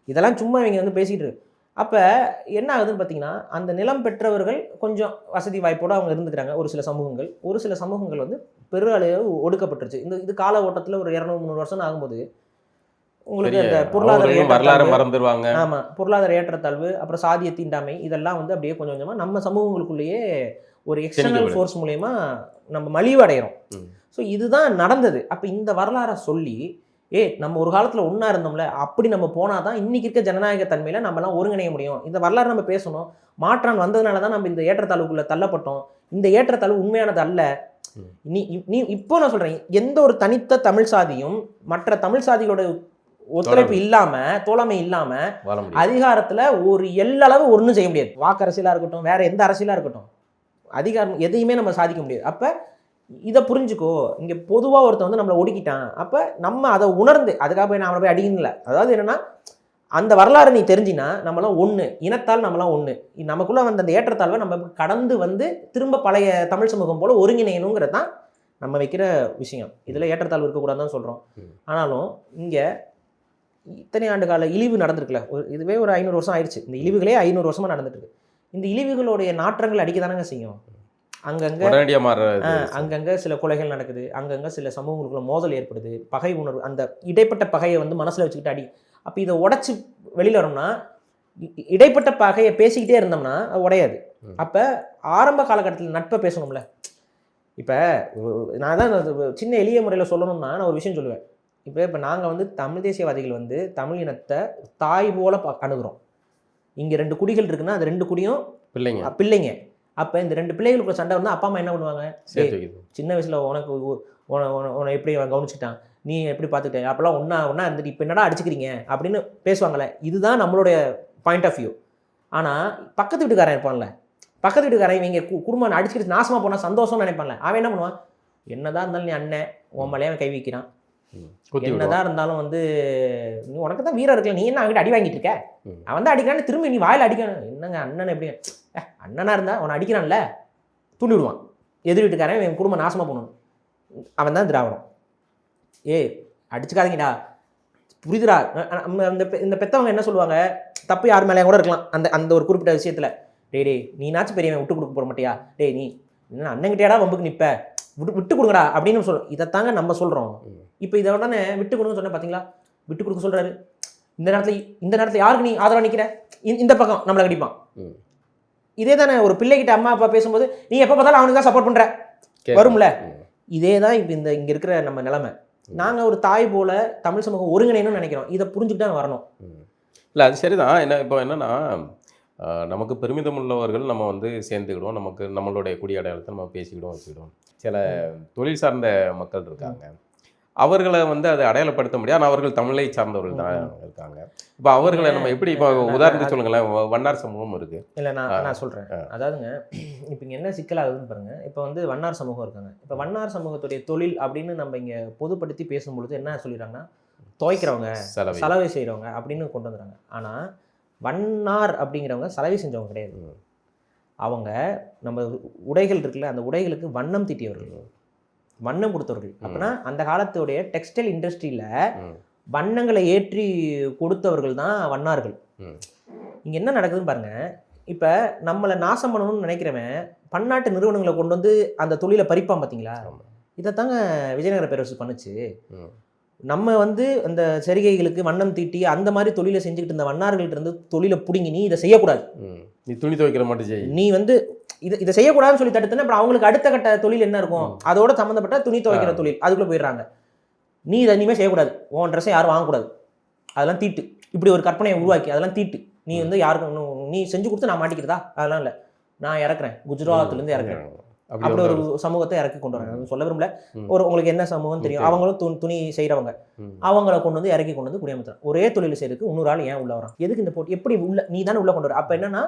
இதெல்லாம் சும்மா இவங்க வந்து பேசிகிட்டு இருக்கு. அப்போ என்ன ஆகுதுன்னு பார்த்தீங்கன்னா, அந்த நிலம் பெற்றவர்கள் கொஞ்சம் வசதி வாய்ப்போடு அவங்க இருந்துக்கிறாங்க. ஒரு சில சமூகங்கள் வந்து பெரு அளவு ஒடுக்கப்பட்டுருச்சு. இது கால ஓட்டத்தில் ஒரு 200-300 வருஷம் ஆகும்போது உங்களுக்கு அந்த பொருளாதார ஏற்றத்தாழ்வு, அப்புறம் சாதிய தீண்டாமை, இதெல்லாம் வந்து அப்படியே கொஞ்சம் கொஞ்சமாக நம்ம சமூகங்களுக்குள்ளேயே ஒரு எக்ஸ்டர்னல் ஃபோர்ஸ் மூலயமா நம்ம மலிவடைகிறோம். ஸோ இதுதான் நடந்தது. அப்போ இந்த வரலாறை சொல்லி நம்ம ஒரு காலத்தில் ஒன்றா இருந்தோம்ல, அப்படி நம்ம போனால் தான் இன்னைக்கு இருக்க ஜனநாயக தன்மையில் நம்மலாம் ஒருங்கிணைய முடியும். இந்த வரலாறு நம்ம பேசணும். மாற்றான் வந்ததுனால தான் நம்ம இந்த ஏற்றத்தாழ்வுக்குள்ளே தள்ளப்பட்டோம். இந்த ஏற்றத்தாழ்வு உண்மையானது அல்ல. நீ இப்போ நான் சொல்கிறேன், எந்த ஒரு தனித்த தமிழ் சாதியும் மற்ற தமிழ் சாதிகளோட ஒத்துழைப்பு இல்லாம, தோழமை இல்லாம அதிகாரத்துல ஒரு எல்லளவு ஒன்றும் செய்ய முடியாது. வாக்கு அரசியலா இருக்கட்டும், வேற எந்த அரசியலா இருக்கட்டும், அதிகாரம் எதையுமே நம்ம சாதிக்க முடியாது. அப்ப இதை புரிஞ்சுக்கோ, இங்க பொதுவா ஒருத்தன் வந்து நம்மளை ஒடுக்கிட்டான், அப்ப நம்ம அதை உணர்ந்து அதுக்காக போய் நான் போய் அடிக்கல. அதாவது என்னன்னா, அந்த வரலாறு நீ தெரிஞ்சினா நம்மளாம் ஒன்று, இனத்தால் நம்மளாம் ஒன்று, நமக்குள்ள வந்த அந்த ஏற்றத்தாழ்வை நம்ம கடந்து வந்து திரும்ப பழைய தமிழ் சமூகம் போல ஒருங்கிணையணுங்கிறது தான் நம்ம வைக்கிற விஷயம். இதுல ஏற்றத்தாழ்வு இருக்கக்கூடாதுன்னு சொல்றோம். ஆனாலும் இங்க இத்தனை ஆண்டு கால இழிவு நடந்திருக்குல்ல, இதுவே ஒரு 500 வருஷம் ஆயிடுச்சு. இந்த இழிவுகளே 500 வருஷமா நடந்துட்டு இருக்கு. இந்த இழிவுகளுடைய நாற்றங்கள் அடிக்கதானங்க செய்யும். அங்கங்க சில கொலைகள் நடக்குது, அங்கங்க சில சமூகங்களுக்குள்ள மோதல் ஏற்படுது, பகை உணர்வு, அந்த இடைப்பட்ட பகையை வந்து மனசுல வச்சுக்கிட்டு அடி. அப்போ இதை உடைச்சு வெளியில் வரோம்னா, இடைப்பட்ட பகையை பேசிக்கிட்டே இருந்தோம்னா அது உடையாது. அப்போ ஆரம்ப காலகட்டத்தில் நட்பை பேசணும்ல. இப்போ நான் தான் சின்ன எளிய முறையில் சொல்லணும்னா நான் ஒரு விஷயம் சொல்லுவேன். இப்போ நாங்கள் வந்து தமிழ் தேசியவாதிகள் வந்து தமிழ் இனத்தை தாய் போல அணுகிறோம். இங்கே 2 குடிகள் இருக்குன்னா அது 2 குடியும் பிள்ளைங்க. அப்போ இந்த 2 பிள்ளைகளுக்குள்ள சண்டை வந்து அப்பா அம்மா என்ன பண்ணுவாங்க, சின்ன வயசில் உனக்கு எப்படி கவனிச்சுட்டான், நீ எப்படி பார்த்துக்கிட்ட, அப்போல்லாம் ஒன்றா இருந்துட்டு இப்போ என்னடா அடிச்சுக்கிறீங்க அப்படின்னு பேசுவாங்களே. இதுதான் நம்மளுடைய பாயிண்ட் ஆஃப் வியூ. ஆனால் பக்கத்து வீட்டுக்காரன் இருப்பான்ல, பக்கத்து வீட்டுக்காரன் இவங்க குடும்பம் அடிச்சுக்கிட்டு நாசமாக போனால் சந்தோஷம்னு நினைப்பான்ல, அவன் என்ன பண்ணுவான், என்னதான் இருந்தாலும் நீ அண்ணன் உன் மேலேயே அவன் கை வைக்கிறான், என்னதான் இருந்தாலும் வந்து நீ உனக்கு தான் வீரம் இருக்கல, நீ என்ன அவங்ககிட்ட அடி வாங்கிட்டு இருக்க, அவன் தான் அடிக்கிறான்னு திரும்பி நீ வாயில் அடிக்கணும், என்னங்க அண்ணன் எப்படி அண்ணனா இருந்தா அவனை அடிக்கிறான்ல, தூண்டி விடுவான். எதிர் வீட்டுக்காரன் என் குடும்பம் நாசமாக போகணும், அவன் தான் திராவிடம். அடிச்சுக்காதீங்கடா, புரியுதுடா. இந்த பெற்றவங்க என்ன சொல்லுவாங்க, தப்பு யார் மேலே கூட இருக்கலாம் அந்த அந்த ஒரு குறிப்பிட்ட விஷயத்தில், டே நீனாச்சும் பெரியவன் விட்டு கொடுக்க போட மாட்டியா, நீ என்ன அண்ணங்கிட்டேடா வம்புக்கு நிற்ப, விட்டு கொடுங்கடா அப்படின்னு சொல்கிறோம். இதைத்தாங்க நம்ம சொல்கிறோம். இப்போ இதை உடனே விட்டு கொடுங்கன்னு சொன்ன பார்த்தீங்களா, விட்டு கொடுக்க சொல்கிறாரு. இந்த நேரத்தில் யாருக்கு நீ ஆதரவாக நிற்கிற, இந்த பக்கம் நம்மளை கடிப்பான். இதே தானே ஒரு பிள்ளைகிட்ட அம்மா அப்பா பேசும்போது நீ எப்போ பார்த்தாலும் அவனுக்கு தான் சப்போர்ட் பண்ணுற வரும்ல. இதே தான் இப்போ இங்கே இருக்கிற நம்ம நிலைமை. நாங்கள் ஒரு தாய் போல தமிழ் சமூகம் ஒருங்கிணைன்னு நினைக்கிறோம். இதை புரிஞ்சுக்கிட்டு தான் வரணும். இல்லை அது சரிதான். இப்போ என்னன்னா நமக்கு பெருமிதம் உள்ளவர்கள் நம்ம வந்து சேர்ந்துக்கிடுவோம், நமக்கு நம்மளுடைய குடி அடையாளத்தை நம்ம பேசிக்கிடுவோம் வச்சுக்கிடுவோம். சில தொழில் சார்ந்த மக்கள் இருக்காங்க, அவர்களை வந்து அதை அடையாளப்படுத்த முடியாது, ஆனால் அவர்கள் தமிழை சார்ந்தவர்கள் தான் இருக்காங்க. இப்போ அவர்களை நம்ம எப்படி, இப்போ உதாரணத்துக்கு சொல்லுங்களேன், வண்ணார் சமூகம் இருக்குது. இல்லை நான் சொல்கிறேன், அதாவதுங்க இப்போ இங்கே என்ன சிக்கலாகுதுன்னு பாருங்கள். இப்போ வந்து வண்ணார் சமூகம் இருக்காங்க. இப்போ வண்ணார் சமூகத்துடைய தொழில் அப்படின்னு நம்ம இங்கே பொதுப்படுத்தி பேசும்பொழுது என்ன சொல்லிடுறாங்கன்னா, துவைக்கிறவங்க, சலவை செய்கிறவங்க அப்படின்னு கொண்டு வந்துடுறாங்க. ஆனால் வண்ணார் அப்படிங்கிறவங்க சலவை செஞ்சவங்க கிடையாது. அவங்க நம்ம உடைகள் இருக்குல்ல, அந்த உடைகளுக்கு வண்ணம் தீட்டியவர்கள், வண்ணம் கொடுத்தவர்கள். அப்படின்னா அந்த காலத்துடைய டெக்ஸ்டைல் இண்டஸ்ட்ரியில் வண்ணங்களை ஏற்றி கொடுத்தவர்கள் தான் வண்ணார்கள். இங்கே என்ன நடக்குதுன்னு பாருங்க. இப்போ நம்மளை நாசம் பண்ணணும்னு நினைக்கிறவன் பன்னாட்டு நிறுவனங்களை கொண்டு வந்து அந்த தொழிலை பறிப்பான் பார்த்தீங்களா. இதைத்தாங்க விஜயநகர பேரரசு பண்ணுச்சு. நம்ம வந்து அந்த சரிகைகளுக்கு வண்ணம் தீட்டி அந்த மாதிரி தொழிலை செஞ்சுக்கிட்டு இருந்த வண்ணார்கள்ட்ட இருந்து தொழிலை பிடுங்கி, நீ இதை செய்யக்கூடாது, நீ துணி துவைக்கிற மட்டும் செய், நீ வந்து இதை செய்யக்கூடாதுன்னு சொல்லி தடுத்துனா அப்புறம் அவங்களுக்கு அடுத்த கட்ட தொழில் என்ன இருக்கும், அதோட சம்மந்தப்பட்ட துணி துவைக்கிற தொழில், அதுக்குள்ளே போயிடுறாங்க. நீ இதை இனிமேல் செய்யக்கூடாது, உன் ட்ரெஸ்ஸை யாரும் வாங்கக்கூடாது, அதெல்லாம் தீட்டு, இப்படி ஒரு கற்பனையை உருவாக்கி அதெல்லாம் தீட்டு, நீ வந்து யாருக்கும் நீ செஞ்சு கொடுத்து நான் மாட்டிக்கிறதா, அதெல்லாம் இல்லை, நான் இறக்குறேன், குஜராத்லேருந்து இறக்குறேன், அப்படி ஒரு சமூகத்தை இறக்கி கொண்டு வராங்க. சொல்ல விரும்பல, ஒரு உங்களுக்கு என்ன சமூகம் தெரியும், அவங்களும் துணி செய்கிறவங்க, அவங்கள கொண்டு வந்து இறக்கி கொண்டு வந்து குடியமர்த்துறாங்க. ஒரே தொழில் செய்யறதுக்கு 300 ஆள் ஏன் உள்ள வரான், எதுக்கு இந்த போட்டி, எப்படி உள்ள நீ தானே உள்ள கொண்டு வர. அப்போ என்னன்னா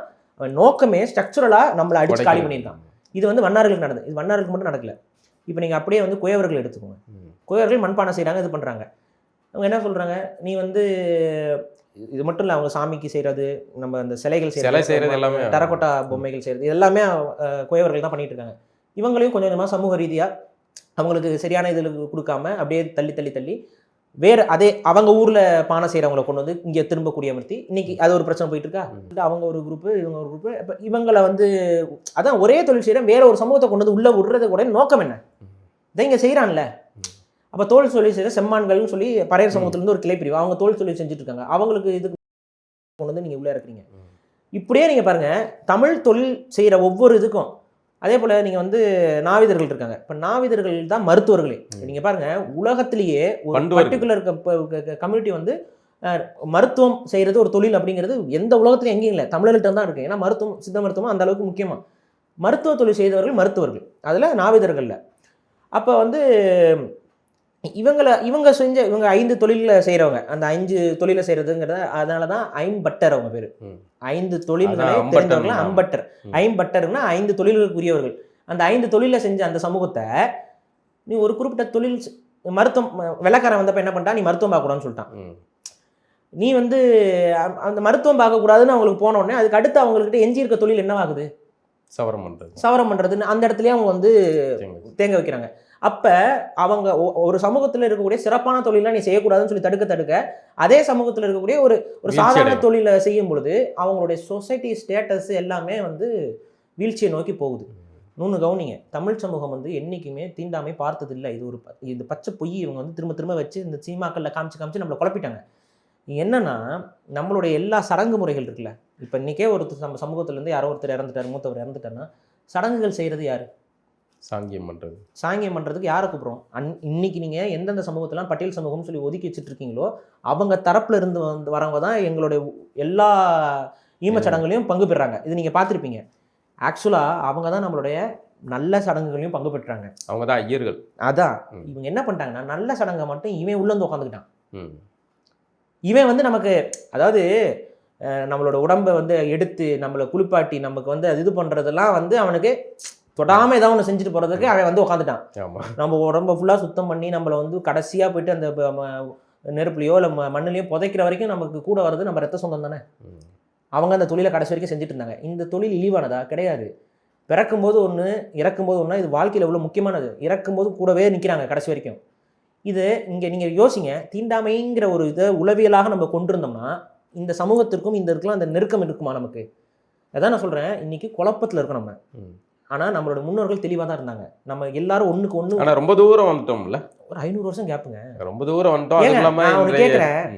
நோக்கமே ஸ்ட்ரக்சரலாக நம்மளை அடிச்சு காலி பண்ணியிருக்கான். இது வந்து வண்ணார்களுக்கு நடந்தது, இது வண்ணார்களுக்கு மட்டும் நடக்கல. இப்போ நீங்கள் அப்படியே வந்து குயவர்கள் எடுத்துக்கோங்க, குயவர்கள் மண்பானை செய்கிறாங்க, இது பண்ணுறாங்க. அவங்க என்ன சொல்கிறாங்க, நீ வந்து இது மட்டும் இல்லை, அவங்க சாமிக்கு செய்கிறது, நம்ம அந்த சிலைகள் செய்கிறது எல்லாமே, டெரகோட்டா பொம்மைகள் செய்கிறது எல்லாமே குயவர்கள் தான் பண்ணிட்டு இருக்காங்க. இவங்களையும் கொஞ்சம் கொஞ்சமாக சமூக ரீதியாக அவங்களுக்கு சரியான இதில் கொடுக்காம அப்படியே தள்ளி தள்ளி தள்ளி வேறு அதே அவங்க ஊரில் பானை செய்கிறவங்களை கொண்டு வந்து இங்கே திரும்ப குடியமர்த்தி இன்னைக்கு அது ஒரு பிரச்சனை போயிட்டு இருக்கா. அவங்க ஒரு குரூப்பு, இவங்க ஒரு குரூப்பு. இப்போ இவங்களை வந்து அதான் ஒரே தொழில் செய்கிற வேற ஒரு சமூகத்தை கொண்டு வந்து உள்ளே விடுறது கூட நோக்கம் என்ன, இதை இங்கே செய்கிறான்ல. அப்போ தோல் தொழில் செய்கிற செம்மான்கள்னு சொல்லி பறையர் சமூகத்துலேருந்து ஒரு கிளை பிரிவு, அவங்க தோல் தொழில் செஞ்சுட்டு இருக்காங்க, அவங்களுக்கு இதுக்கு கொண்டு வந்து நீங்கள் உள்ளே இருக்கிறீங்க. இப்படியே நீங்கள் பாருங்கள், தமிழ் தொழில் செய்கிற ஒவ்வொரு இதுக்கும். அதே போல் நீங்கள் வந்து நாவிதர்கள் இருக்காங்க. இப்போ நாவிதர்கள் தான் மருத்துவர்களே. நீங்கள் பாருங்கள், உலகத்திலேயே ஒரு பர்டிகுலர் கம்யூனிட்டி வந்து மருத்துவம் செய்கிறது ஒரு தொழில் அப்படிங்கிறது எந்த உலகத்துலையும் எங்கேயும் இல்லை, தமிழர்கிட்ட தான் இருக்குது. ஏன்னா மருத்துவம், சித்த மருத்துவம் அந்த அளவுக்கு முக்கியமாக. மருத்துவ தொழில் செய்தவர்கள் மருத்துவர்கள், அதில் நாவிதர்களில். அப்போ வந்து இவங்க 5 தொழிலில் செய்கிறவங்க, அந்த 5 தொழிலை செய்கிறதுங்கிறத, அதனால தான் ஐம்பட்டர் அவங்க பேர். 5 தொழில்களை தெரிந்தவர்கள் அம்பட்டர். ஐம்பட்டர்னா 5 தொழில்களுக்குரியவர்கள். அந்த 5 தொழிலை செஞ்ச அந்த சமூகத்தை நீ ஒரு குறிப்பிட்ட தொழில் மருத்துவம், வெள்ளக்காரன் வந்தப்போ என்ன பண்ணிட்டா, நீ மருத்துவம் பார்க்கக்கூடாதுன்னு சொல்லிட்டான். நீ வந்து அந்த மருத்துவம் பார்க்கக்கூடாதுன்னு அவங்களுக்கு போன உடனே அதுக்கு அடுத்து அவங்கக்கிட்ட எஞ்சி இருக்க தொழில் என்னவாகுது, சவரம் பண்ணுறதுன்னு அந்த இடத்துலயே அவங்க வந்து தேங்க வைக்கிறாங்க. அப்போ அவங்க ஒரு சமூகத்தில் இருக்கக்கூடிய சிறப்பான தொழிலாம் நீ செய்யக்கூடாதுன்னு சொல்லி தடுக்க அதே சமூகத்தில் இருக்கக்கூடிய ஒரு சாதாரண தொழிலை செய்யும் பொழுது அவங்களுடைய சொசைட்டி ஸ்டேட்டஸ் எல்லாமே வந்து வீழ்ச்சியை நோக்கி போகுது. இன்னொன்று கவனிங்க, தமிழ் சமூகம் வந்து என்றைக்குமே தீண்டாமை பார்த்ததில்லை. இது பச்சை பொய். இவங்க வந்து திரும்ப திரும்ப வச்சு இந்த சினிமாக்களில் காமிச்சு நம்மளை குழப்பிட்டாங்க. என்னன்னா நம்மளுடைய எல்லா சடங்கு முறைகள் இருக்குல்ல, இப்போ இன்றைக்கே நம்ம சமூகத்திலேருந்து யாரோ ஒருத்தர் இறந்துட்டார், மூத்தவர் இறந்துட்டாருன்னா சடங்குகள் செய்கிறது யார், சாங்கியம் பண்ணுறதுக்கு யாரை கூப்பிட்றோம். இன்னைக்கு நீங்கள் எந்தெந்த சமூகத்திலாம் பட்டியல் சமூகம்னு சொல்லி ஒதுக்கி வச்சுட்டு இருக்கீங்களோ அவங்க தரப்பில் இருந்து வரவங்க தான் எங்களுடைய எல்லா ஈமச்சடங்குலையும் பங்கு பெறாங்க. இது நீங்கள் பார்த்துருப்பீங்க. ஆக்சுவலாக அவங்க தான் நம்மளுடைய நல்ல சடங்குகளையும் பங்கு பெற்றாங்க. அவங்க தான் ஐயர்கள். அதான் இவங்க என்ன பண்ணிட்டாங்கன்னா, நல்ல சடங்கை மட்டும் இவன் உள்ள வந்து உட்காந்துக்கிட்டான். இவன் வந்து நமக்கு, அதாவது நம்மளோட உடம்பை வந்து எடுத்து நம்மளை குளிப்பாட்டி நமக்கு வந்து அது இது பண்ணுறதெல்லாம் வந்து அவனுக்கு தொடாமல் ஏதாவது ஒன்று செஞ்சுட்டு போகிறதுக்கு அவன் வந்து உட்காந்துட்டான். நம்ம உடம்பை ஃபுல்லாக சுத்தம் பண்ணி நம்மளை வந்து கடைசியாக போயிட்டு அந்த நெருப்புலையோ இல்லை மண்ணுலையோ புதைக்கிற வரைக்கும் நமக்கு கூட வர்றது நம்ம ரத்த சொந்தம் தானே. அவங்க அந்த தொழிலை கடைசி வரைக்கும் செஞ்சுட்டு இருந்தாங்க. இந்த தொழில் இழிவானதா? கிடையாது. பிறக்கும்போது ஒன்று, இறக்கும்போது ஒன்றா. இது வாழ்க்கையில் எவ்வளோ முக்கியமானது. இறக்கும்போது கூடவே நிற்கிறாங்க கடைசி வரைக்கும். இது இங்கே நீங்கள் யோசிங்க, தீண்டாமைங்கிற ஒரு இதை உளவியலாக நம்ம கொண்டிருந்தோம்னா இந்த சமூகத்திற்கும் இந்த இருக்கலாம் அந்த நெருக்கம் இருக்குமா நமக்கு? அதான் நான் சொல்கிறேன், இன்றைக்கி குழப்பத்தில் இருக்கோம் நம்ம. ஆனால் நம்மளோட முன்னோர்கள் தெளிவாக தான் இருந்தாங்க. நம்ம எல்லாரும் ஒன்றுக்கு ஒன்று. ஆனால் ரொம்ப தூரம் வந்துட்டோம்ல, ஒரு 500 வருஷம் கேப்புங்க. ரொம்ப தூரம் வந்துட்டோம். நான் கேட்குறேன்,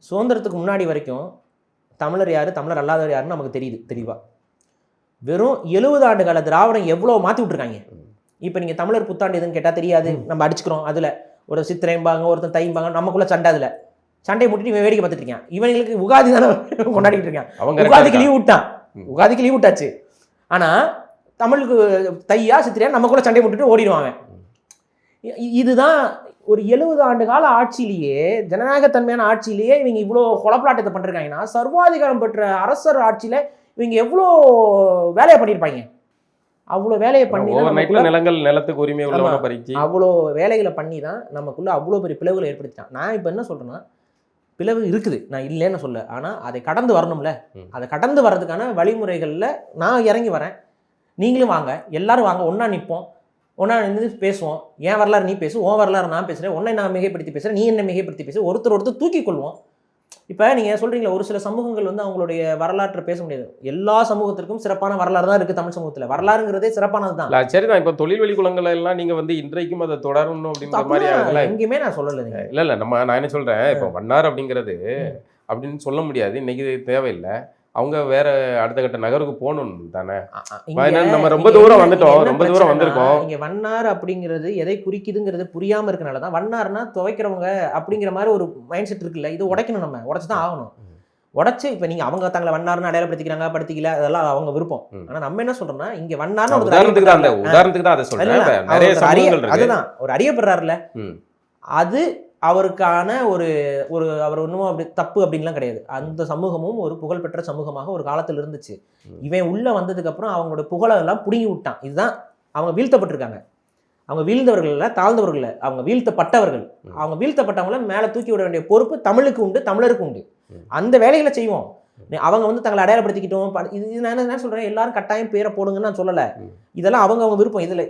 சுதந்திரத்துக்கு முன்னாடி வரைக்கும் தமிழர் யார், தமிழர் அல்லாதவர் யாருன்னு நமக்கு தெரியுது தெளிவாக. வெறும் 70 ஆண்டு கால திராவிடம் எவ்வளோ மாற்றி விட்ருக்காங்க. இப்போ நீங்கள் தமிழர் புத்தாண்டு எதுன்னு கேட்டால் தெரியாது, நம்ம அடிச்சுக்கிறோம். அதில் ஒரு சித்திரைம்பாங்க, ஒருத்தன் தைம்பாங்க, நமக்குள்ளே சண்டை. அதில் சண்டையை முட்டிட்டு இவன் வேடிக்கை பார்த்துட்டு இருக்கான். இவங்களுக்கு உகாதி தானே கொண்டாடிட்டு இருக்கான். உகாதிக்கு லீவ் விட்டான், உகாதிக்கு லீவ் விட்டாச்சு. ஆனால் தமிழுக்கு தையா சித்திரையா நமக்குள்ளே சண்டையை முட்டிட்டு ஓடிடுவாங்க. இதுதான் ஒரு 70 ஆண்டு கால ஆட்சியிலேயே, ஜனநாயகத்தன்மையான ஆட்சியிலேயே இவங்க இவ்வளோ கொலப்பலாட்டத்தை பண்ணிருக்காங்கன்னா, சர்வாதிகாரம் பெற்ற அரசர் ஆட்சியில் இவங்க எவ்வளோ வேலையை பண்ணியிருப்பாங்க. அவ்வளோ வேலையை பண்ணி நிலங்கள் நிலத்துக்கு உரிமை உள்ளவங்க பறிச்சு அவ்வளோ வேலைகளை பண்ணி தான் நமக்குள்ள அவ்வளோ பெரிய பிளவுகளை ஏற்படுத்திட்டான். நான் இப்போ என்ன சொல்கிறேன்னா, பிளவு இருக்குது, நான் இல்லைன்னு சொல்ல. ஆனால் அதை கடந்து வரணும்ல. அதை கடந்து வர்றதுக்கான வழிமுறைகளில் நான் இறங்கி வரேன். நீங்களும் வாங்க, எல்லாரும் வாங்க, ஒன்றா நிற்போம், ஒன்றா நின்று பேசுவோம். என் வரலாறு நீ பேசு, உன் வரலாறு நான் பேசுகிறேன், உன்னை நான் மிகைப்படுத்தி பேசுகிறேன், நீ என்ன மிகைப்படுத்தி பேசு, ஒருத்தர் தூக்கி கொள்வோம். இப்போ நீங்கள் சொல்கிறீங்களா, ஒரு சில சமூகங்கள் வந்து அவங்களுடைய வரலாற்றை பேச முடியாது. எல்லா சமூகத்திற்கும் சிறப்பான வரலாறு தான் இருக்குது. தமிழ் சமூகத்தில் வரலாறுங்கிறதே சிறப்பானது தான். சரிதான். இப்போ தொழில்வெளி குளங்கள் எல்லாம் நீங்கள் வந்து இன்றைக்கும் அதை தொடரணும் அப்படின்ற மாதிரி எங்கேயுமே நான் சொல்லலை. இல்லை நான் என்ன சொல்கிறேன், இப்போ வண்ணார் அப்படிங்கிறது அப்படின்னு சொல்ல முடியாது. இன்னைக்கு தேவையில்லை. அவங்க வேற அடுத்த கட்ட நகருக்கு போகணும் தானே. நம்ம ரொம்ப தூரம் வந்துட்டோம், ரொம்ப தூரம் வந்திருக்கோம். இங்க வண்ணார் அப்படிங்கிறது எதை குறிக்குதுங்கிறது புரியாம இருக்கனால தான் வண்ணார்னா துவைக்கிறவங்க அப்படிங்கிற மாதிரி ஒரு மைண்ட் செட் இருக்குல்ல. இது உடைக்கணும், நம்ம உடைச்சு தான் ஆகணும். உடைச்சு இப்ப நீங்க அவங்க தங்களை வண்ணார்னு அடையாளப்படுத்திக்கிறாங்க, படுத்திக்கல, அதெல்லாம் அவங்க விருப்பம். ஆனா நம்ம என்ன சொல்றோம்னா, இங்க வண்ணார்னு உதாரணத்துக்கு தான் அதை சொல்றேன். அதுதான் ஒரு அறியப்படுறாருல, அது அவருக்கான ஒரு ஒரு அவர் ஒன்றும் அப்படி தப்பு அப்படின்லாம் கிடையாது. அந்த சமூகமும் ஒரு புகழ்பெற்ற சமூகமாக ஒரு காலத்தில் இருந்துச்சு. இவன் உள்ளே வந்ததுக்கப்புறம் அவங்களோட புகழெல்லாம் பிடுங்கி விட்டான். இதுதான் அவங்க வீழ்த்தப்பட்டிருக்காங்க. அவங்க வீழ்ந்தவர்கள் இல்லை, தாழ்ந்தவர்கள் இல்லை, அவங்க வீழ்த்தப்பட்டவர்கள். அவங்க வீழ்த்தப்பட்டவங்கள மேலே தூக்கி விட வேண்டிய பொறுப்பு தமிழுக்கு உண்டு, தமிழருக்கு உண்டு. அந்த வேலைகளை செய்வோம். அவங்க வந்து தங்களை அடையாளப்படுத்திக்கிட்டோம். இது நான் என்ன சொல்கிறேன், எல்லாரும் கட்டாயம் பேரை போடுங்கன்னு நான் சொல்லலை. இதெல்லாம் அவங்க விருப்பம். இதில்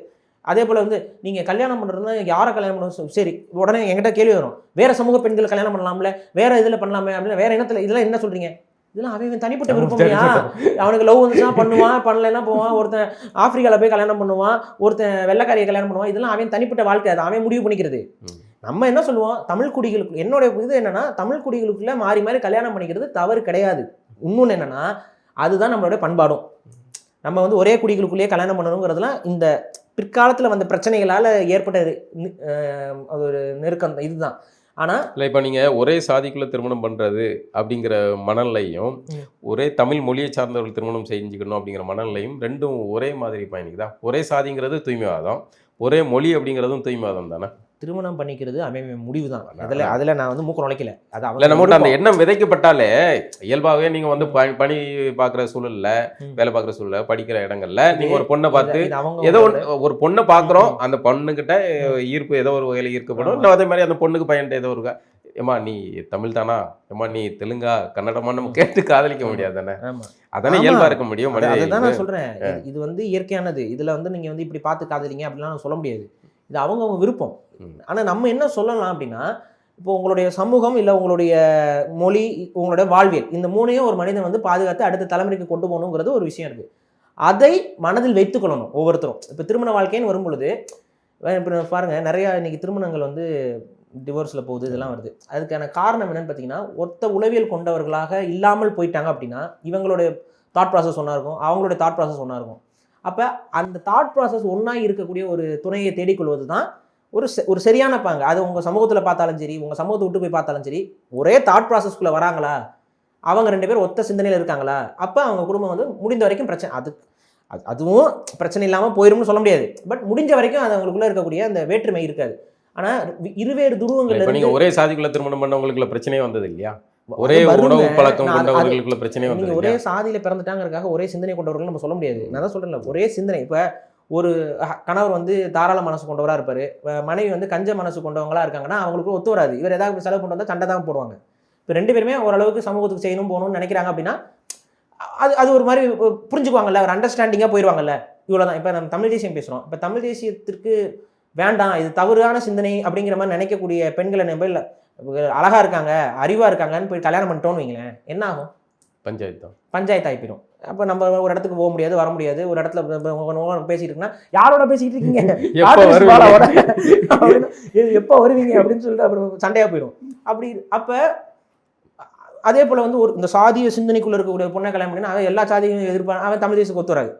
அதே போல் வந்து நீங்கள் கல்யாணம் பண்ணுறதுனா யாரை கல்யாணம் பண்ணணும், சரி, உடனே என்கிட்ட கேள்வி வரும், வேறு சமூக பெண்களை கல்யாணம் பண்ணலாம்ல, வேறு இதில் பண்ணலாமே அப்படின்னா, வேறு இனத்தில் இதெல்லாம் என்ன சொல்கிறீங்க? இதெல்லாம் அவன் தனிப்பட்ட விருப்பம்யா. அவனுக்கு லவ் வந்துச்சுன்னா பண்ணுவான், பண்ணலைன்னா போவான். ஒருத்தன் ஆப்பிரிக்காவில் போய் கல்யாணம் பண்ணுவான், ஒருத்தன் வெள்ளைக்காரியை கல்யாணம் பண்ணுவான். இதெல்லாம் அவன் தனிப்பட்ட வாழ்க்கை, அதை அவன் முடிவு பண்ணிக்கிறது. நம்ம என்ன சொல்லுவோம், தமிழ் குடிகளுக்கு என்னோட இது என்னன்னா, தமிழ் குடிகளுக்குள்ள மாறி மாறி கல்யாணம் பண்ணிக்கிறது தவறு கிடையாது. இன்னொன்று என்னன்னா, அதுதான் நம்மளோட பண்பாடும். நம்ம வந்து ஒரே குடிகளுக்குள்ளேயே கல்யாணம் பண்ணணுங்கிறதுலாம் இந்த பிற்காலத்தில் வந்த பிரச்சனைகளால் ஏற்பட்ட ஒரு நெருக்கம் இதுதான். ஆனால் இல்லை, இப்போ நீங்கள் ஒரே சாதிக்குள்ளே திருமணம் பண்ணுறது அப்படிங்கிற மனநிலையும், ஒரே தமிழ் மொழியை சார்ந்தவர்கள் திருமணம் செஞ்சுக்கணும் அப்படிங்கிற மனநிலையும் ரெண்டும் ஒரே மாதிரி பயணிக்குதா? ஒரே சாதிங்கிறது தூய்மைவாதம், ஒரே மொழி அப்படிங்கிறதும் தூய்மைவாதம் தானே. திருமணம் பண்ணிக்கிறது அவன் முடிவு தான். அதில் நான் வந்து மூக்க நுழைக்கல. அது நம்மகிட்ட அந்த எண்ணம் விதைக்கப்பட்டாலே இயல்பாகவே நீங்கள் வந்து பணி பார்க்குற சூழலில், வேலை பார்க்குற சூழலில், படிக்கிற இடங்கள்ல நீங்கள் ஒரு பொண்ணை பார்த்து ஏதோ ஒரு பொண்ணை பார்க்குறோம், அந்த பொண்ணுக்கிட்ட ஈர்ப்பு ஏதோ ஒரு வகையில் ஈர்க்கப்படும். இல்லை அதே மாதிரி அந்த பொண்ணுக்கு பையன்ட்ட ஏதோ ஒரு ஏமா நீ தமிழ் தானா, ஏமா நீ தெலுங்கா, கன்னடமா, நம்ம கேட்டு காதலிக்க முடியாது தானே. அதானே இயல்பா இருக்க முடியும். அதுதான் நான் சொல்கிறேன், இது வந்து இயற்கையானது. இதில் வந்து நீங்கள் வந்து இப்படி பார்த்து காதலிங்க அப்படிலாம் சொல்ல முடியாது. இது அவங்கவுங்க விருப்பம். ஆனால் நம்ம என்ன சொல்லலாம் அப்படின்னா, இப்போ உங்களுடைய சமூகம் இல்லை உங்களுடைய மொழி, உங்களுடைய வாழ்வியல், இந்த மூணையும் ஒரு மனிதன் வந்து பாதுகாத்து அடுத்த தலைமுறைக்கு கொண்டு போகணுங்கிறது ஒரு விஷயம் இருக்குது. அதை மனதில் வைத்துக்கொள்ளணும் ஒவ்வொருத்தரும். இப்போ திருமண வாழ்க்கைன்னு வரும் பொழுது இப்போ பாருங்கள், நிறையா இன்றைக்கி திருமணங்கள் வந்து டிவோர்ஸில் போகுது, இதெல்லாம் வருது. அதுக்கான காரணம் என்னென்னு பார்த்தீங்கன்னா, ஒத்த உளவியல் கொண்டவர்களாக இல்லாமல் போயிட்டாங்க அப்படின்னா இவங்களுடைய தாட் ப்ராசஸ் ஒன்றா இருக்கும், அவங்களுடைய தாட் ப்ராசஸ் ஒன்றா இருக்கும். அப்போ அந்த தாட் ப்ராசஸ் ஒன்றா இருக்கக்கூடிய ஒரு துணையை தேடிக்கொள்வது தான் ஒரு சரியான பாங்க. அது உங்கள் சமூகத்தில் பார்த்தாலும் சரி, உங்கள் சமூகத்தை விட்டு போய் பார்த்தாலும் சரி, ஒரே தாட் ப்ராசஸ்க்குள்ளே வராங்களா, அவங்க 2 பேரும் ஒத்த சிந்தனையில் இருக்காங்களா, அப்போ அவங்க குடும்பம் வந்து முடிந்த வரைக்கும் பிரச்சனை, அதுவும் பிரச்சனை இல்லாமல் போயிரும்னு சொல்ல முடியாது. பட் முடிஞ்ச வரைக்கும் அது அவங்களுக்குள்ளே இருக்கக்கூடிய அந்த வேற்றுமை இருக்காது. ஆனால் இருவேறு துருவங்கள். நீங்கள் ஒரே சாதிக்குள்ளே திருமணம் பண்ணவங்களுக்குள்ள பிரச்சனையே வந்தது இல்லையா? ஒரே வருங்க. உணவு பழக்கம் நான் அது- கொண்டவர்களுக்குள்ள பிரச்சனையே நீங்க வந்து ஒரே சாதியில பிறந்துட்டாங்கிறதுக்காக ஒரே சிந்தனை கொண்டவர்கள் நம்ம சொல்ல முடியாது. நான் தான் சொல்றேன்ல, ஒரே சிந்தனை. இப்ப ஒரு கணவர் வந்து தாராள மனசு கொண்டவரா இருப்பாரு, மனைவி வந்து கஞ்ச மனசு கொண்டவங்களா இருக்காங்கன்னா அவங்களுக்கு ஒத்து வராது. இவர் ஏதாவது செலவு கொண்டு வந்தா சண்டை தான் போடுவாங்க. இப்போ 2 பேருமே ஓரளவுக்கு சமூகத்துக்கு செய்யணும் போகணும்னு நினைக்கிறாங்க அப்படின்னா அது அது ஒரு மாதிரி புரிஞ்சுக்குவாங்கல்ல, ஒரு அண்டர்ஸ்டாண்டிங்காக போயிடுவாங்கல்ல. இவ்வளோதான். இப்போ நம்ம தமிழ் தேசியம் பேசுகிறோம். இப்போ தமிழ் தேசியத்திற்கு வேண்டாம், இது தவறான சிந்தனை அப்படிங்கிற மாதிரி நினைக்கக்கூடிய பெண்களை நம்ம இல்லை அழகா இருக்காங்க, அறிவா இருக்காங்கன்னு போய் கல்யாணம் பண்ணிட்டோன்னு வைங்களேன், என்ன ஆகும்? பஞ்சாயத்து ஆகி போயிடும். அப்போ நம்ம ஒரு இடத்துக்கு போக முடியாது, வர முடியாது. ஒரு இடத்துல பேசிட்டு இருக்குன்னா யாரோட பேசிட்டு இருக்கீங்க, எப்போ வருவீங்க அப்படின்னு சொல்லிட்டு அப்புறம் சண்டையா போயிடும். அப்படி அப்போ அதே போல் வந்து ஒரு இந்த சாதிய சிந்தனைக்குள்ளே இருக்கக்கூடிய பொண்ணை கல்யாணம் பண்ணி அவன் எல்லா சாதியும் எதிர்ப்பான், அவன் தமிழ் தேசத்துக்கு ஒத்து வராது.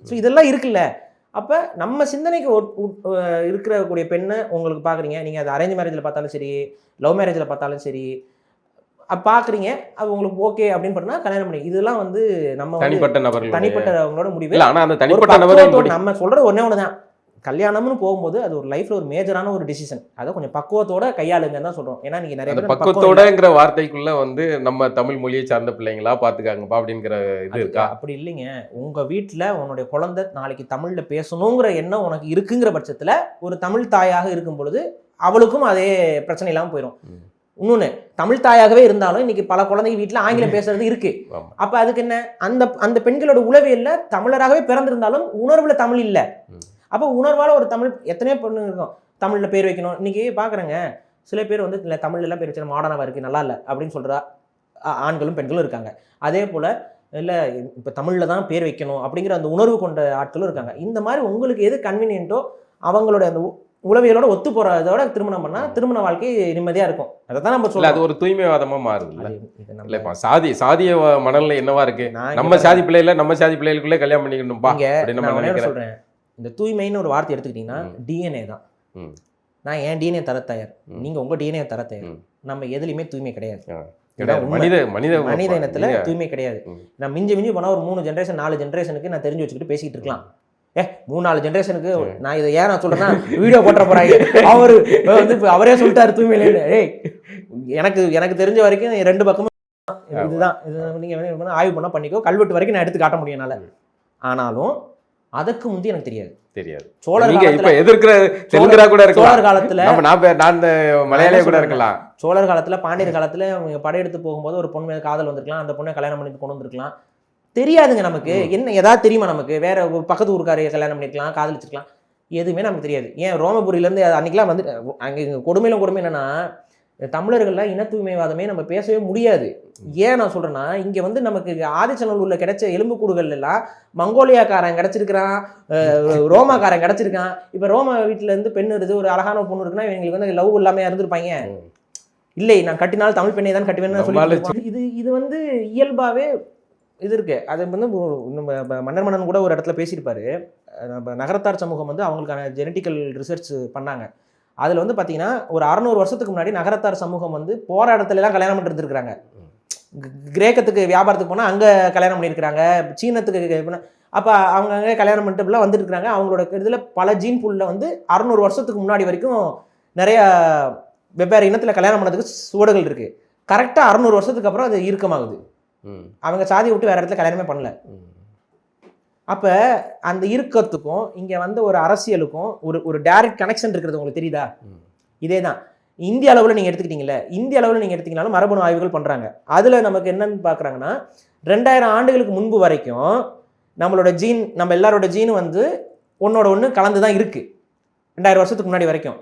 ஸோ இதெல்லாம் இருக்குல்ல. அப்போ நம்ம சிந்தனைக்கு இருக்கக்கூடிய பெண்ணை உங்களுக்கு பார்க்குறீங்க, நீங்கள் அது அரேஞ்ச் மேரேஜில் பார்த்தாலும் சரி, லவ் மேரேஜில் பார்த்தாலும் சரி, பார்க்குறீங்க, அது உங்களுக்கு ஓகே அப்படின்னு பண்ணால் கல்யாணம் பண்ணி. இதெல்லாம் வந்து நம்ம தனிப்பட்டவங்களோட முடிவு. ஆனால் அந்த தனிப்பட்ட நபர் நம்ம சொல்கிறது ஒன்றே ஒன்று தான், கல்யாணம்னு போகும்போது அது ஒரு லைஃப்ல ஒரு மேஜரான ஒரு டிசிஷன். அதை கொஞ்சம் பக்குவத்தோட கையாளுங்க தான் சொல்றோம். ஏன்னா நீங்க நிறைய பேர் பக்குவத்தோடங்கிற வார்த்தைக்குள்ள வந்து நம்ம தமிழ் மொழியை சார்ந்த பிள்ளைங்களா பாத்துக்காங்கப்பா அப்படிங்கிற இது இருக்கா? அப்படி இல்லைங்க. உங்க வீட்டுல உன்னுடைய குழந்தை நாளைக்கு தமிழ்ல பேசணுங்கிற எண்ணம் உனக்கு இருக்குங்கிற பட்சத்துல ஒரு தமிழ் தாயாக இருக்கும் பொழுது அவளுக்கும் அதே பிரச்சனை இல்லாமல் போயிடும். இன்னொன்னு, தமிழ் தாயாகவே இருந்தாலும் இன்னைக்கு பல குழந்தைங்க வீட்டுல ஆங்கிலம் பேசுறது இருக்கு. அப்ப அதுக்கு என்ன, அந்த அந்த பெண்களோட உளவியல்ல தமிழராகவே பிறந்திருந்தாலும் உணர்வுல தமிழ் இல்லை. அப்போ உணர்வால் ஒரு தமிழ் எத்தனையோ பொண்ணு இருக்கும், தமிழில் பேர் வைக்கணும். இன்றைக்கி பார்க்குறேங்க, சில பேர் வந்து இல்லை தமிழ்லாம் பேர் வச்சு மாடர்னாக இருக்குது, நல்லா இல்லை அப்படின்னு சொல்கிறா ஆண்களும் பெண்களும் இருக்காங்க. அதே போல் இல்லை இப்போ தமிழில் தான் பேர் வைக்கணும் அப்படிங்கிற அந்த உணர்வு கொண்ட ஆட்களும் இருக்காங்க. இந்த மாதிரி உங்களுக்கு எது கன்வீனியன்ட்டோ அவங்களோட அந்த உளவியலோட ஒத்து போகிறதோட திருமணம் பண்ணால் திருமண வாழ்க்கை நிம்மதியாக இருக்கும். அதை தான் நம்ம சொல்ல. அது ஒரு தூய்மைவாதமாக மாறுது இல்லை? சாதிய மனநிலை என்னவா இருக்கு? நம்ம சாதி பிள்ளைல நம்ம சாதி பிள்ளைகளுக்குள்ளே கல்யாணம் பண்ணிக்கணும்பா அப்படின்னு சொல்கிறேன். இந்த தூய்மைன்னு ஒரு வார்த்தை எடுத்துக்கிட்டிங்கன்னா டிஎன்ஏ தான். நான் என் டிஎன்ஏ தர தயார், நீங்கள் உங்கள் டிஎன்ஏ தர தயார். நம்ம எதுலையுமே தூய்மை கிடையாது. மனித இனத்தில் தூய்மை கிடையாது. நான் மிஞ்சி போனால் ஒரு 3 ஜென்ரேஷன் 4 ஜென்ரேஷனுக்கு நான் தெரிஞ்சு வச்சுக்கிட்டு பேசிக்கிட்டு இருக்கலாம். 3-4 ஜென்ரேஷனுக்கு நான் இதை ஏன் நான் சொல்கிறேன்னா வீடியோ போட்டுற போகிறாங்க. அவரு வந்து அவரே சொல்லிட்டாரு தூய்மை இல்லைன்னு. எனக்கு தெரிஞ்ச வரைக்கும் 2 பக்கமும் இதுதான். இது நீங்கள் ஆய்வு பண்ணால் பண்ணிக்கோ, கல்வெட்டு வரைக்கும் நான் எடுத்து காட்ட முடியும் என்னால். ஆனாலும் அதுக்கு முந்தி எனக்கு தெரியாது. சோழர் காலத்துல மலையாளியே கூட இருக்கலாம். சோழர் காலத்துல பாண்டியர் காலத்துல அவங்க படையெடுத்து போகும்போது ஒரு பொண்ணு மேல காதல் வந்திருக்கலாம், அந்த பொண்ணை கல்யாணம் பண்ணிட்டு கொண்டு வந்திருக்கலாம். தெரியாதுங்க நமக்கு. என்ன ஏதாவது தெரியுமா நமக்கு? வேற பக்கத்து ஊருக்காரையை கல்யாணம் பண்ணிருக்கலாம், காதலிச்சிருக்கலாம், எதுவுமே நமக்கு தெரியாது. ஏன் ரோமபுரியில இருந்து அன்னைக்கெல்லாம் வந்து அங்க கொடுமை என்னன்னா, தமிழர்கள்லாம் இன தூய்மைவாதமே நம்ம பேசவே முடியாது. ஏன் நான் சொல்றேன்னா, இங்க வந்து நமக்கு ஆதிச்சநல்லூர்ல கிடைச்ச எலும்புக்கூடுகள் எல்லாம் மங்கோலியாக்காரன் கிடைச்சிருக்கிறான், ரோமாக்காரன் கிடைச்சிருக்கான். இப்ப ரோமா வீட்டுல இருந்து பெண் இருந்து ஒரு அழகான பொண்ணு இருக்குன்னா இவங்களுக்கு வந்து லவ் இல்லாம இருந்திருப்பாங்க. இல்லை, நான் கட்டினாலும் தமிழ் பெண்ணை தான் கட்டுவேன்னு சொல்லி இது வந்து இயல்பாவே இது இருக்கு. அது வந்து மன்னர் கூட ஒரு இடத்துல பேசியிருப்பாரு. நகரத்தார் சமூகம் வந்து அவங்களுக்கான ஜெனட்டிக்கல் ரிசர்ச் பண்ணாங்க. அதில் வந்து பார்த்தீங்கன்னா ஒரு 600 வருஷத்துக்கு முன்னாடி நகரத்தார் சமூகம் வந்து போகிற இடத்துலலாம் கல்யாணம் பண்ணிட்டு இருந்திருக்காங்க. கிரேக்கத்துக்கு வியாபாரத்துக்கு போனால் அங்கே கல்யாணம் பண்ணியிருக்கிறாங்க, சீனத்துக்கு அப்போ அவங்க அங்கே கல்யாணம் பண்ணிட்டு இப்படிலாம் வந்துட்டு இருக்கிறாங்க. அவங்களோட இதில் பல ஜீன் பூலில் வந்து 600 வருஷத்துக்கு முன்னாடி வரைக்கும் நிறையா வெவ்வேறு இனத்தில் கல்யாணம் பண்ணதுக்கு சுவடுகள் இருக்குது. கரெக்டாக 600 வருஷத்துக்கு அப்புறம் அது இறுக்கமாகுது. அவங்க சாதியை விட்டு வேறு இடத்துல கல்யாணமே பண்ணல. அப்போ அந்த இறுக்கத்துக்கும் இங்கே வந்து ஒரு அரசியலுக்கும் ஒரு டைரக்ட் கனெக்ஷன் இருக்கிறது உங்களுக்கு தெரியுதா? இதே தான் இந்திய அளவில் நீங்கள் எடுத்துக்கிட்டீங்களே, இந்திய அளவில் நீங்கள் எடுத்திங்கனாலும் மரபணு ஆய்வுகள் பண்ணுறாங்க. அதில் நமக்கு என்னென்னு பார்க்குறாங்கன்னா, 2000 ஆண்டுகளுக்கு முன்பு வரைக்கும் நம்மளோட ஜீன், நம்ம எல்லாரோட ஜீனும் வந்து ஒன்று கலந்து தான் இருக்குது 2000 வருஷத்துக்கு முன்னாடி வரைக்கும்.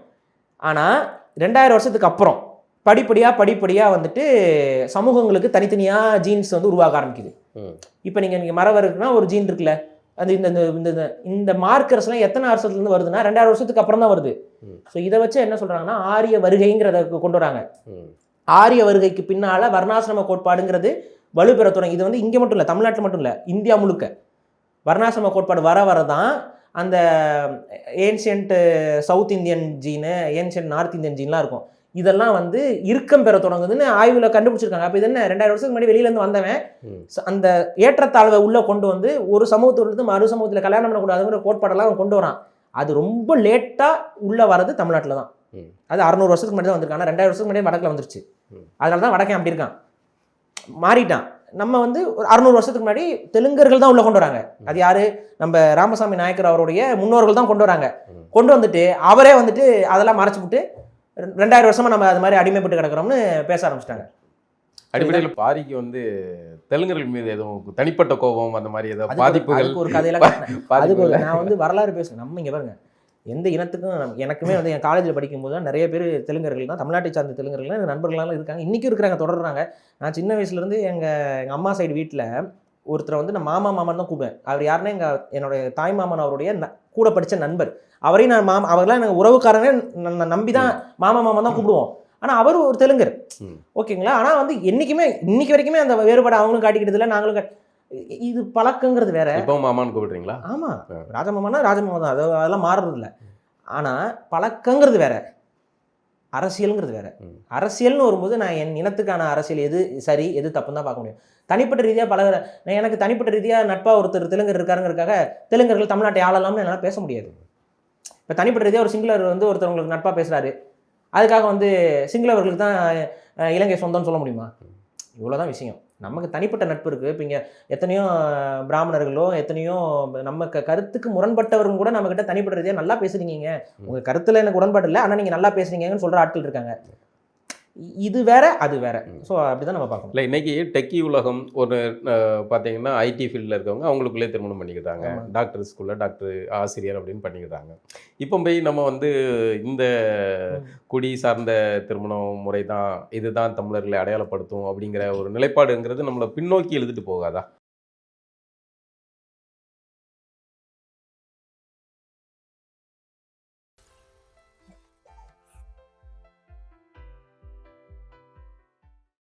ஆனால் 2000 வருஷத்துக்கு அப்புறம் படிப்படியாக வந்துட்டு சமூகங்களுக்கு தனித்தனியாக ஜீன்ஸ் வந்து உருவாக ஆரம்பிக்குது. இப்போ நீங்கள் மரபு இருக்குன்னா ஒரு ஜீன் இருக்குல்ல, அது இந்த மார்க்கர்ஸ்லாம் எத்தனை வருஷத்துலேருந்து வருதுன்னா 2000 வருஷத்துக்கு அப்புறம் தான் வருது. ஸோ இதை வச்சு என்ன சொல்கிறாங்கன்னா ஆரிய வருகைங்கிறத கொண்டு வராங்க. ஆரிய வருகைக்கு பின்னால் வர்ணாசிரம கோட்பாடுங்கிறது வலுப்பெற தொடங்கி. இது வந்து இங்கே மட்டும் இல்லை, தமிழ்நாட்டில் மட்டும் இல்லை, இந்தியா முழுக்க வர்ணாசிரம கோட்பாடு வர தான் அந்த ancient south Indian gene, ancient north Indian ஜீன்லாம் இருக்கும். இதெல்லாம் வந்து இறுக்கம் பெற தொடங்குதுன்னு ஆய்வில் கண்டுபிடிச்சிருக்காங்க. அப்போ இது என்ன 2000 வருஷத்துக்கு முன்னாடி வெளியிலேருந்து வந்தவன் அந்த ஏற்றத்தாழ்வை உள்ளே கொண்டு வந்து ஒரு சமூகத்திலிருந்து மறு சமூகத்தில் கல்யாணம் பண்ணக்கூடாதுங்கிற கோட்பாடெல்லாம் கொண்டு வரான். அது ரொம்ப லேட்டாக உள்ளே வரது தமிழ்நாட்டில் தான். அது 600 வருஷத்துக்கு முன்னாடி தான் வந்திருக்காங்க. 2000 வருஷத்துக்கு முன்னாடி வடக்கில் வந்துருச்சு. அதனால தான் வடக்கே அப்படி இருக்கான். மாறிட்டான். நம்ம வந்து ஒரு 600 வருஷத்துக்கு முன்னாடி தெலுங்கர்கள் தான் உள்ள கொண்டு வராங்க. அது யாரு? நம்ம ராமசாமி நாயக்கர் அவருடைய முன்னோர்கள் தான் கொண்டு வராங்க. கொண்டு வந்துட்டு அவரே வந்துட்டு அதெல்லாம் மறைச்சு விட்டு 2000 வருஷமா நம்ம அது மாதிரி அடிமைப்பட்டு கிடக்கிறோம்னு பேச ஆரம்பிச்சிட்டாங்க. அடிப்படையில் பாரிக்கு வந்து தெலுங்கர்கள் மீது எதுவும் தனிப்பட்ட கோபம் அந்த மாதிரி ஏதாவது பாதிப்புகள்? அதுக்கு ஒரு கதையெல்லாம் அதுக்கு நான் வந்து வரலாறு பேசுவேன். நம்ம இங்கே பாருங்க, எந்த இனத்துக்கும் எனக்குமே வந்து என் காலேஜில் படிக்கும்போது தான் நிறைய பேர் தெலுங்கர்கள் தான், தமிழ்நாட்டை சார்ந்த தெலுங்கர்கள் எங்கள் நண்பர்களாலும் இருக்காங்க, இன்றைக்கும் இருக்கிறாங்க, தொடர்றாங்க. நான் சின்ன வயசுலேருந்து எங்கள் அம்மா சைடு வீட்டில் ஒருத்தரை வந்து நான் மாமான்னு தான் கூப்பிடுவேன். அவர் யாருன்னா என்னுடைய தாய் மாமன் அவருடைய கூட படித்த நண்பர். அவரையும் நான் அவரெல்லாம் எனக்கு உறவுக்காரனே நம்பி தான் மாமா தான் கூப்பிடுவோம். ஆனால் அவர் ஒரு தெலுங்கர், ஓகேங்களா. ஆனால் வந்து என்றைக்குமே இன்னைக்கு வரைக்குமே அந்த வேறுபாடு அவங்களும் காட்டிக்கிட்டது இல்லை, நாங்களும் இது பழக்கங்கிறது வேற. இப்போ மாமான்னு கூப்பிடுறீங்களா? ஆமாம், ராஜமாமானா ராஜமாமா தான், அதெல்லாம் மாறுறது இல்லை. ஆனால் பழக்கங்கிறது வேற, அரசியலுங்கிறது வேற. அரசியல்னு வரும்போது நான் என் இனத்துக்கான அரசியல் எது சரி எது தப்புன்னு தான் பார்க்க முடியும். தனிப்பட்ட ரீதியாக பழகிற எனக்கு தனிப்பட்ட ரீதியாக நட்பாக ஒருத்தர் தெலுங்கர் இருக்காருங்கிறதுக்காக தெலுங்கர்கள் தமிழ்நாட்டை ஆளலாம்னு என்னால் பேச முடியாது. இப்போ தனிப்பட்ட ரீதியாக ஒரு சிங்களர் வந்து ஒருத்தவங்களுக்கு நட்பாக பேசுகிறாரு, அதுக்காக வந்து சிங்களவர்களுக்கு தான் இலங்கை சொந்தம்னு சொல்ல முடியுமா? இவ்வளோதான் விஷயம். நமக்கு தனிப்பட்ட நட்பு இருக்குது. இப்போ இங்கே எத்தனையோ பிராமணர்களோ எத்தனையோ நம்ம கருத்துக்கு முரண்பட்டவர்கள் கூட நம்மக்கிட்ட தனிப்பட்ட ரீதியாக நல்லா பேசுறீங்க, உங்கள் கருத்தில் எனக்கு உடன்பாடு இல்லை ஆனால் நீங்கள் நல்லா பேசுறீங்கன்னு சொல்கிற ஆட்கள் இருக்காங்க. இது வேற அது வேற. ஸோ அப்படி தான் நம்ம பார்க்கணும். இல்லை, இன்னைக்கு டெக்கி உலகம் ஒரு பார்த்தீங்கன்னா ஐடி ஃபீல்டில் இருக்கவங்க அவங்களுக்குள்ளே திருமணம் பண்ணிக்கிட்டாங்க, டாக்டர் ஸ்கூலில் டாக்டர் ஆசிரியர் அப்படின்னு பண்ணிக்கிட்டாங்க. இப்போ போய் நம்ம வந்து இந்த குடி சார்ந்த திருமண முறை தான் இதுதான் தமிழர்களை அடையாளப்படுத்தும் அப்படிங்கிற ஒரு நிலைப்பாடுங்கிறது நம்மளை பின்னோக்கி எழுதிட்டு போகாதா?